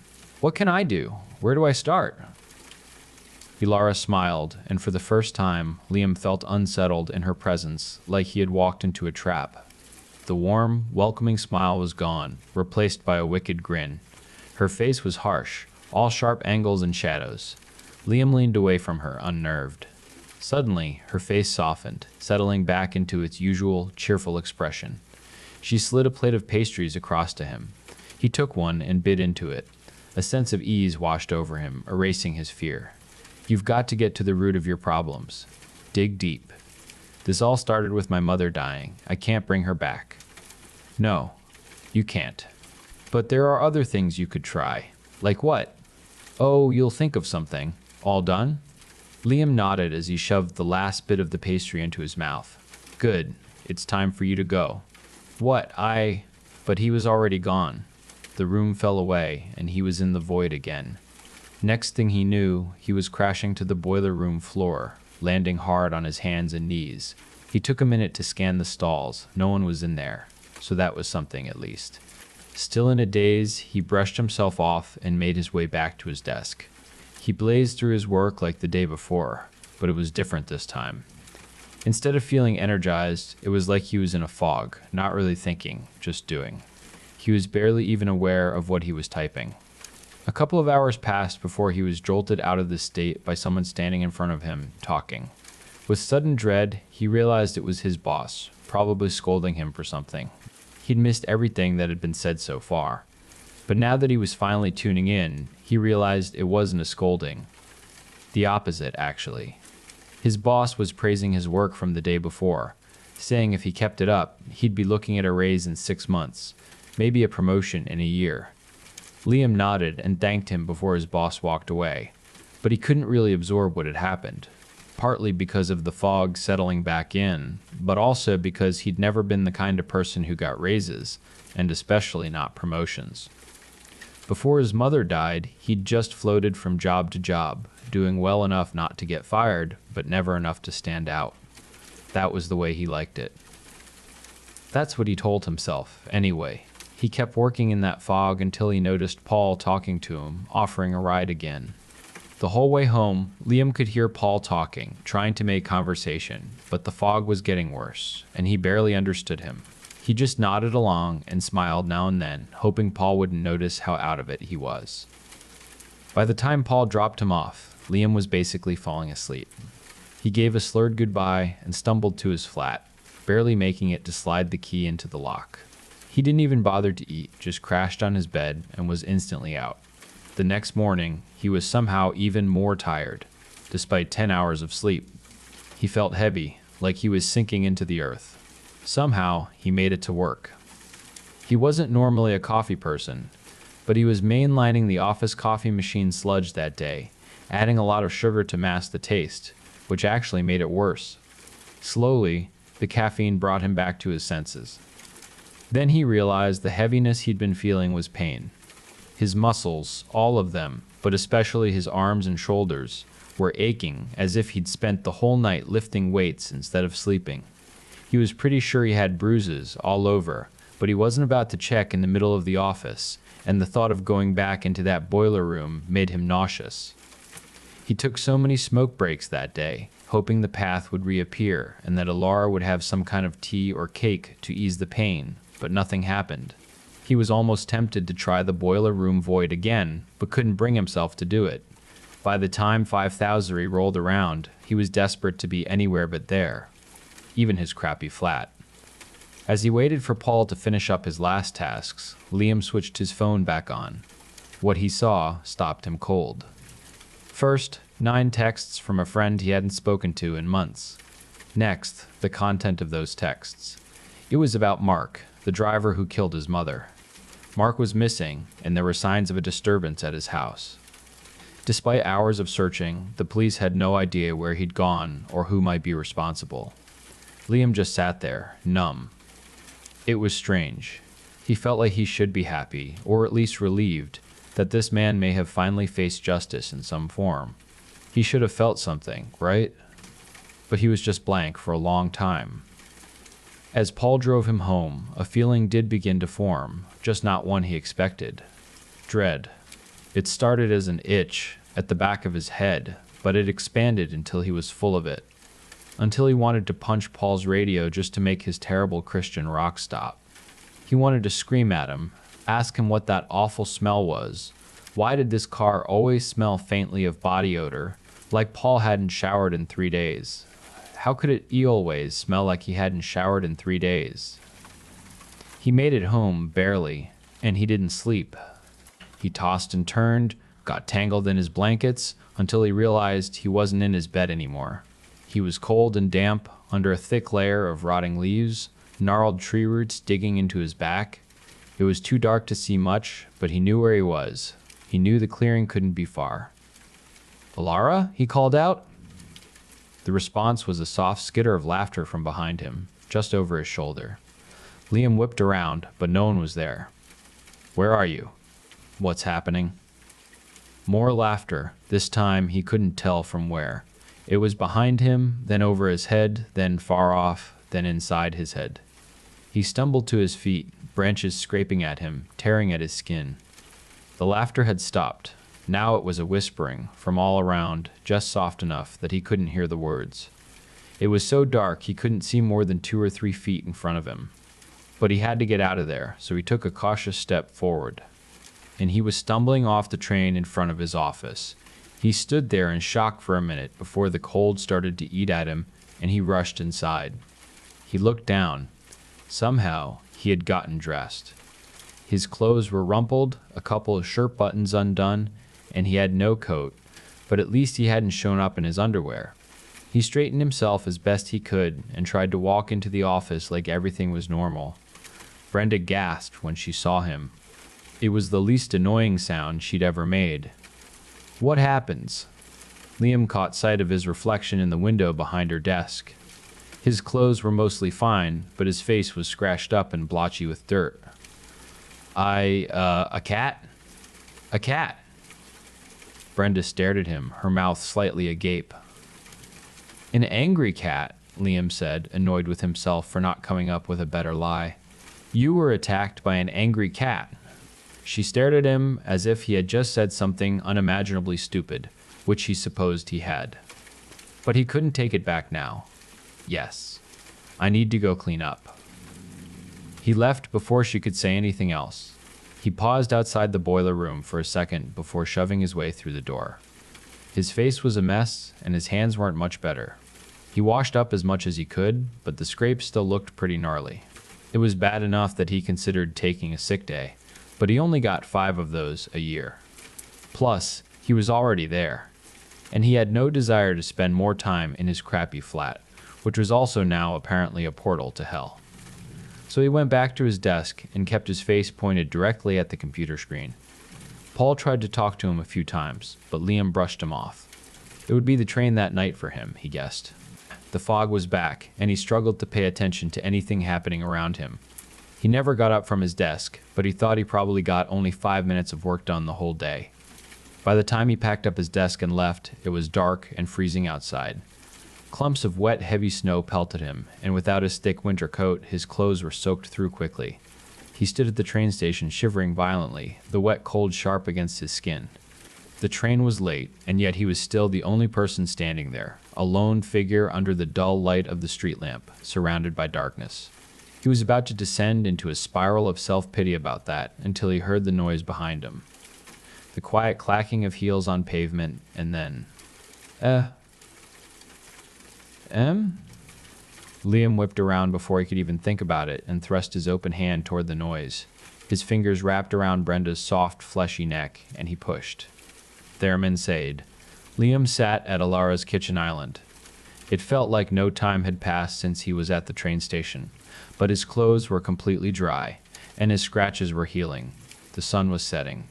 What can I do? Where do I start?" Elara smiled, and for the first time, Liam felt unsettled in her presence, like he had walked into a trap. The warm, welcoming smile was gone, replaced by a wicked grin. Her face was harsh, all sharp angles and shadows. Liam leaned away from her, unnerved. Suddenly, her face softened, settling back into its usual, cheerful expression. She slid a plate of pastries across to him. He took one and bit into it. A sense of ease washed over him, erasing his fear. "You've got to get to the root of your problems. Dig deep. This all started with my mother dying. I can't bring her back." "No, you can't. But there are other things you could try." "Like what?" "Oh, you'll think of something. All done?" Liam nodded as he shoved the last bit of the pastry into his mouth. "Good. It's time for you to go." "What? But he was already gone. The room fell away, and he was in the void again. Next thing he knew, he was crashing to the boiler room floor, landing hard on his hands and knees. He took a minute to scan the stalls. No one was in there, so that was something at least. Still in a daze, he brushed himself off and made his way back to his desk. He blazed through his work like the day before, but it was different this time. Instead of feeling energized, it was like he was in a fog, not really thinking, just doing. He was barely even aware of what he was typing. A couple of hours passed before he was jolted out of this state by someone standing in front of him, talking. With sudden dread, he realized it was his boss, probably scolding him for something. He'd missed everything that had been said so far. But now that he was finally tuning in, he realized it wasn't a scolding. The opposite, actually. His boss was praising his work from the day before, saying if he kept it up, he'd be looking at a raise in 6 months, maybe a promotion in a year. Liam nodded and thanked him before his boss walked away, but he couldn't really absorb what had happened, partly because of the fog settling back in, but also because he'd never been the kind of person who got raises, and especially not promotions. Before his mother died, he'd just floated from job to job, doing well enough not to get fired, but never enough to stand out. That was the way he liked it. That's what he told himself, anyway. He kept working in that fog until he noticed Paul talking to him, offering a ride again. The whole way home, Liam could hear Paul talking, trying to make conversation, but the fog was getting worse, and he barely understood him. He just nodded along and smiled now and then, hoping Paul wouldn't notice how out of it he was. By the time Paul dropped him off, Liam was basically falling asleep. He gave a slurred goodbye and stumbled to his flat, barely making it to slide the key into the lock. He didn't even bother to eat, just crashed on his bed and was instantly out. The next morning, he was somehow even more tired, despite 10 hours of sleep. He felt heavy, like he was sinking into the earth. Somehow, he made it to work. He wasn't normally a coffee person, but he was mainlining the office coffee machine sludge that day, adding a lot of sugar to mask the taste, which actually made it worse. Slowly, the caffeine brought him back to his senses. Then he realized the heaviness he'd been feeling was pain. His muscles, all of them, but especially his arms and shoulders, were aching as if he'd spent the whole night lifting weights instead of sleeping. He was pretty sure he had bruises all over, but he wasn't about to check in the middle of the office, and the thought of going back into that boiler room made him nauseous. He took so many smoke breaks that day, hoping the path would reappear and that Alara would have some kind of tea or cake to ease the pain, but nothing happened. He was almost tempted to try the boiler room void again, but couldn't bring himself to do it. By the time 5000 rolled around, he was desperate to be anywhere but there, even his crappy flat. As he waited for Paul to finish up his last tasks, Liam switched his phone back on. What he saw stopped him cold. First, 9 texts from a friend he hadn't spoken to in months. Next, the content of those texts. It was about Mark, the driver who killed his mother. Mark was missing, and there were signs of a disturbance at his house. Despite hours of searching, the police had no idea where he'd gone or who might be responsible. Liam just sat there, numb. It was strange. He felt like he should be happy, or at least relieved, that this man may have finally faced justice in some form. He should have felt something, right? But he was just blank for a long time. As Paul drove him home, a feeling did begin to form, just not one he expected. Dread. It started as an itch at the back of his head, but it expanded until he was full of it. Until he wanted to punch Paul's radio just to make his terrible Christian rock stop. He wanted to scream at him, ask him what that awful smell was. Why did this car always smell faintly of body odor, like Paul hadn't showered in 3 days? How could it always smell like he hadn't showered in 3 days? He made it home, barely, and he didn't sleep. He tossed and turned, got tangled in his blankets, until he realized he wasn't in his bed anymore. He was cold and damp, under a thick layer of rotting leaves, gnarled tree roots digging into his back. It was too dark to see much, but he knew where he was. He knew the clearing couldn't be far. "Alara?" he called out. The response was a soft skitter of laughter from behind him, just over his shoulder. Liam whipped around, but no one was there. "Where are you? What's happening?" More laughter. This time he couldn't tell from where. It was behind him, then over his head, then far off, then inside his head. He stumbled to his feet, branches scraping at him, tearing at his skin. The laughter had stopped. Now it was a whispering from all around, just soft enough that he couldn't hear the words. It was so dark he couldn't see more than 2 or 3 feet in front of him. But he had to get out of there, so he took a cautious step forward. And he was stumbling off the train in front of his office. He stood there in shock for a minute before the cold started to eat at him, and he rushed inside. He looked down. Somehow, he had gotten dressed. His clothes were rumpled, a couple of shirt buttons undone, and he had no coat, but at least he hadn't shown up in his underwear. He straightened himself as best he could and tried to walk into the office like everything was normal. Brenda gasped when she saw him. It was the least annoying sound she'd ever made. "What happens?" Liam caught sight of his reflection in the window behind her desk. His clothes were mostly fine, but his face was scratched up and blotchy with dirt. A cat? A cat." Brenda stared at him, her mouth slightly agape. "An angry cat," Liam said, annoyed with himself for not coming up with a better lie. "You were attacked by an angry cat." She stared at him as if he had just said something unimaginably stupid, which he supposed he had. But he couldn't take it back now. "Yes, I need to go clean up." He left before she could say anything else. He paused outside the boiler room for a second before shoving his way through the door. His face was a mess, and his hands weren't much better. He washed up as much as he could, but the scrapes still looked pretty gnarly. It was bad enough that he considered taking a sick day, but he only got 5 of those a year. Plus, he was already there, and he had no desire to spend more time in his crappy flat, which was also now apparently a portal to hell. So he went back to his desk and kept his face pointed directly at the computer screen. Paul tried to talk to him a few times, but Liam brushed him off. It would be the train that night for him, he guessed. The fog was back, and he struggled to pay attention to anything happening around him. He never got up from his desk, but he thought he probably got only 5 minutes of work done the whole day. By the time he packed up his desk and left, it was dark and freezing outside. Clumps of wet, heavy snow pelted him, and without his thick winter coat, his clothes were soaked through quickly. He stood at the train station shivering violently, the wet cold sharp against his skin. The train was late, and yet he was still the only person standing there, a lone figure under the dull light of the street lamp, surrounded by darkness. He was about to descend into a spiral of self-pity about that until he heard the noise behind him. The quiet clacking of heels on pavement, and then, Liam whipped around before he could even think about it and thrust his open hand toward the noise. His fingers wrapped around Brenda's soft, fleshy neck, and he pushed. Theremin said. Liam sat at Alara's kitchen island. It felt like no time had passed since he was at the train station, but his clothes were completely dry, and his scratches were healing. The sun was setting.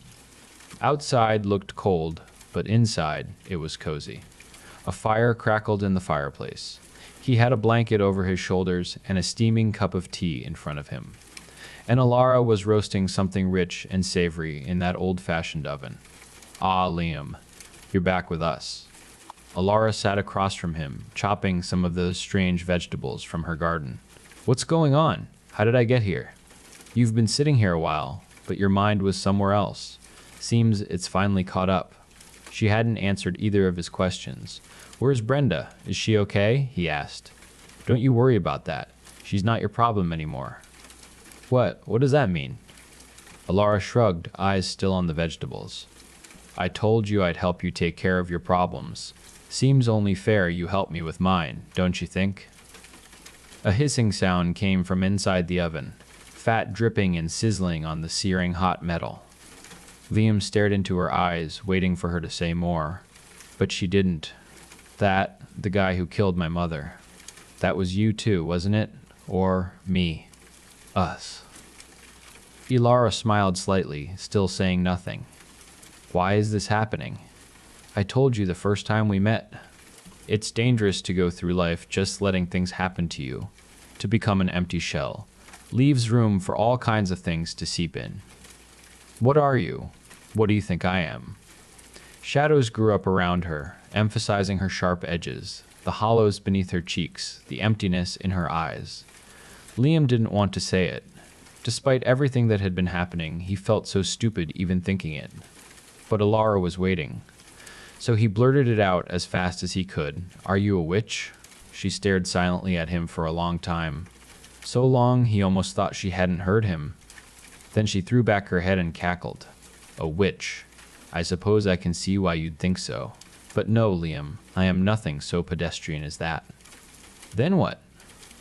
Outside looked cold, but inside it was cozy. A fire crackled in the fireplace. He had a blanket over his shoulders and a steaming cup of tea in front of him. And Alara was roasting something rich and savory in that old-fashioned oven. Ah, Liam, you're back with us. Alara sat across from him, chopping some of those strange vegetables from her garden. What's going on? How did I get here? You've been sitting here a while, but your mind was somewhere else. Seems it's finally caught up. She hadn't answered either of his questions. Where's Brenda? Is she okay? He asked. Don't you worry about that. She's not your problem anymore. What? What does that mean? Alara shrugged, eyes still on the vegetables. I told you I'd help you take care of your problems. Seems only fair you help me with mine, don't you think? A hissing sound came from inside the oven, fat dripping and sizzling on the searing hot metal. Liam stared into her eyes, waiting for her to say more. But she didn't. That, the guy who killed my mother. That was you too, wasn't it? Or me. Us. Alara smiled slightly, still saying nothing. Why is this happening? I told you the first time we met. It's dangerous to go through life just letting things happen to you, to become an empty shell. Leaves room for all kinds of things to seep in. What are you? What do you think I am? Shadows grew up around her, emphasizing her sharp edges, the hollows beneath her cheeks, the emptiness in her eyes. Liam didn't want to say it. Despite everything that had been happening, he felt so stupid even thinking it. But Alara was waiting. So he blurted it out as fast as he could. Are you a witch? She stared silently at him for a long time. So long he almost thought she hadn't heard him. Then she threw back her head and cackled. A witch. I suppose I can see why you'd think so. But no, Liam, I am nothing so pedestrian as that. Then what?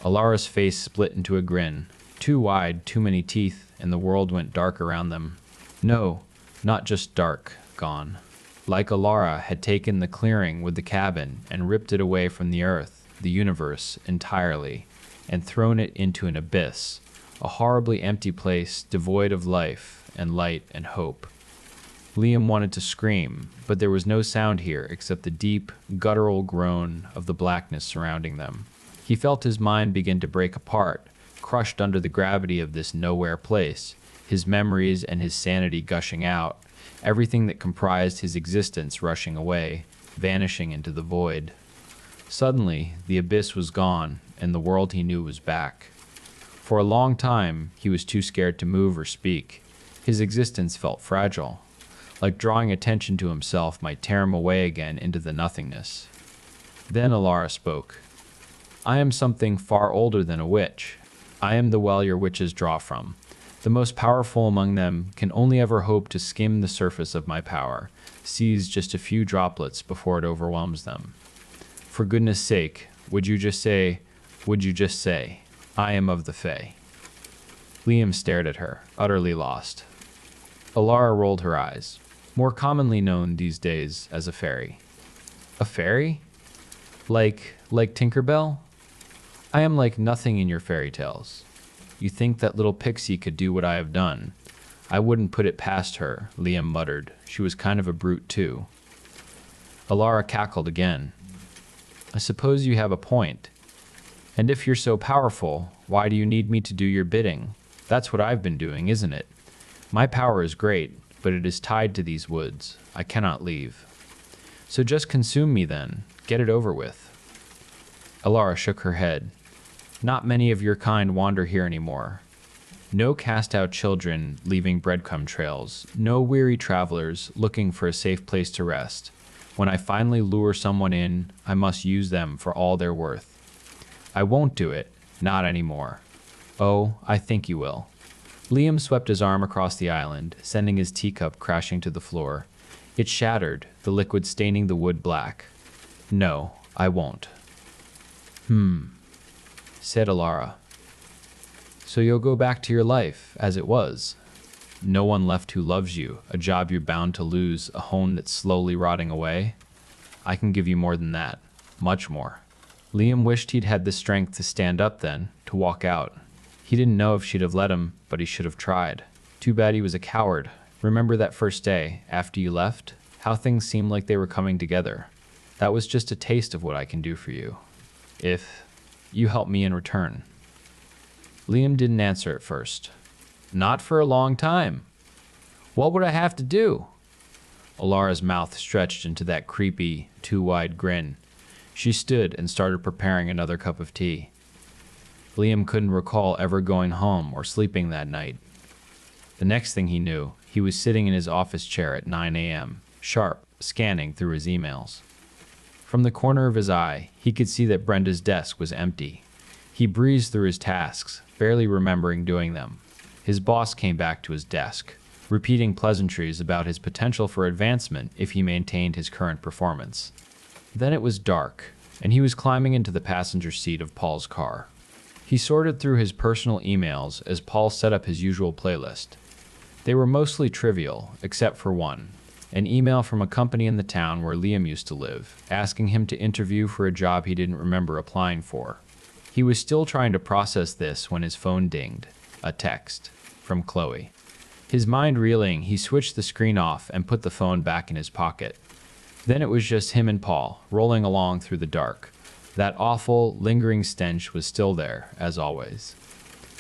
Alara's face split into a grin. Too wide, too many teeth, and the world went dark around them. No, not just dark, gone. Like Alara had taken the clearing with the cabin and ripped it away from the earth, the universe, entirely, and thrown it into an abyss, a horribly empty place devoid of life and light and hope. Liam wanted to scream, but there was no sound here except the deep, guttural groan of the blackness surrounding them. He felt his mind begin to break apart, crushed under the gravity of this nowhere place, his memories and his sanity gushing out, everything that comprised his existence rushing away, vanishing into the void. Suddenly, the abyss was gone, and the world he knew was back. For a long time, he was too scared to move or speak. His existence felt fragile, like drawing attention to himself might tear him away again into the nothingness. Then Alara spoke. I am something far older than a witch. I am the well your witches draw from. The most powerful among them can only ever hope to skim the surface of my power, seize just a few droplets before it overwhelms them. For goodness sake, would you just say, I am of the Fae? Liam stared at her, utterly lost. Alara rolled her eyes, more commonly known these days as a fairy. A fairy? Like Tinkerbell? I am like nothing in your fairy tales. You think that little pixie could do what I have done? I wouldn't put it past her, Liam muttered. She was kind of a brute, too. Alara cackled again. I suppose you have a point. And if you're so powerful, why do you need me to do your bidding? That's what I've been doing, isn't it? My power is great, but it is tied to these woods. I cannot leave. So just consume me then. Get it over with. Alara shook her head. Not many of your kind wander here anymore. No cast-out children leaving breadcrumb trails. No weary travelers looking for a safe place to rest. When I finally lure someone in, I must use them for all they're worth. I won't do it. Not anymore. Oh, I think you will. Liam swept his arm across the island, sending his teacup crashing to the floor. It shattered, the liquid staining the wood black. No, I won't. Said Alara. So you'll go back to your life, as it was. No one left who loves you, a job you're bound to lose, a home that's slowly rotting away. I can give you more than that. Much more. Liam wished he'd had the strength to stand up then, to walk out. He didn't know if she'd have let him, but he should have tried. Too bad he was a coward. Remember that first day, after you left? How things seemed like they were coming together. That was just a taste of what I can do for you. If you help me in return. Liam didn't answer at first. Not for a long time. What would I have to do? Alara's mouth stretched into that creepy, too-wide grin. She stood and started preparing another cup of tea. Liam couldn't recall ever going home or sleeping that night. The next thing he knew, he was sitting in his office chair at 9 a.m., sharp, scanning through his emails. From the corner of his eye, he could see that Brenda's desk was empty. He breezed through his tasks, barely remembering doing them. His boss came back to his desk, repeating pleasantries about his potential for advancement if he maintained his current performance. Then it was dark, and he was climbing into the passenger seat of Paul's car. He sorted through his personal emails as Paul set up his usual playlist. They were mostly trivial, except for one, an email from a company in the town where Liam used to live, asking him to interview for a job he didn't remember applying for. He was still trying to process this when his phone dinged. A text from Chloe. His mind reeling, he switched the screen off and put the phone back in his pocket. Then it was just him and Paul, rolling along through the dark. That awful, lingering stench was still there, as always.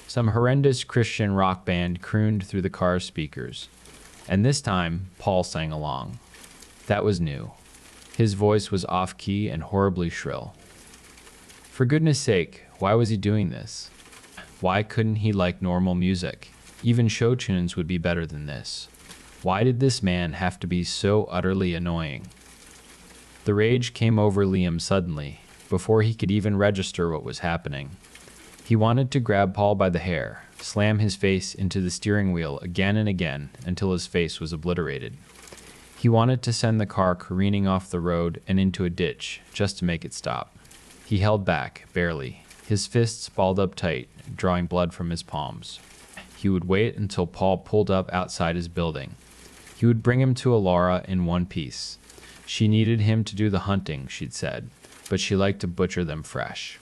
Some horrendous Christian rock band crooned through the car's speakers. And this time, Paul sang along. That was new. His voice was off-key and horribly shrill. For goodness sake, why was he doing this? Why couldn't he like normal music? Even show tunes would be better than this. Why did this man have to be so utterly annoying? The rage came over Liam suddenly, before he could even register what was happening. He wanted to grab Paul by the hair, slam his face into the steering wheel again and again until his face was obliterated. He wanted to send the car careening off the road and into a ditch, just to make it stop. He held back, barely, his fists balled up tight, drawing blood from his palms. He would wait until Paul pulled up outside his building. He would bring him to Alara in one piece. She needed him to do the hunting, she'd said, but she liked to butcher them fresh.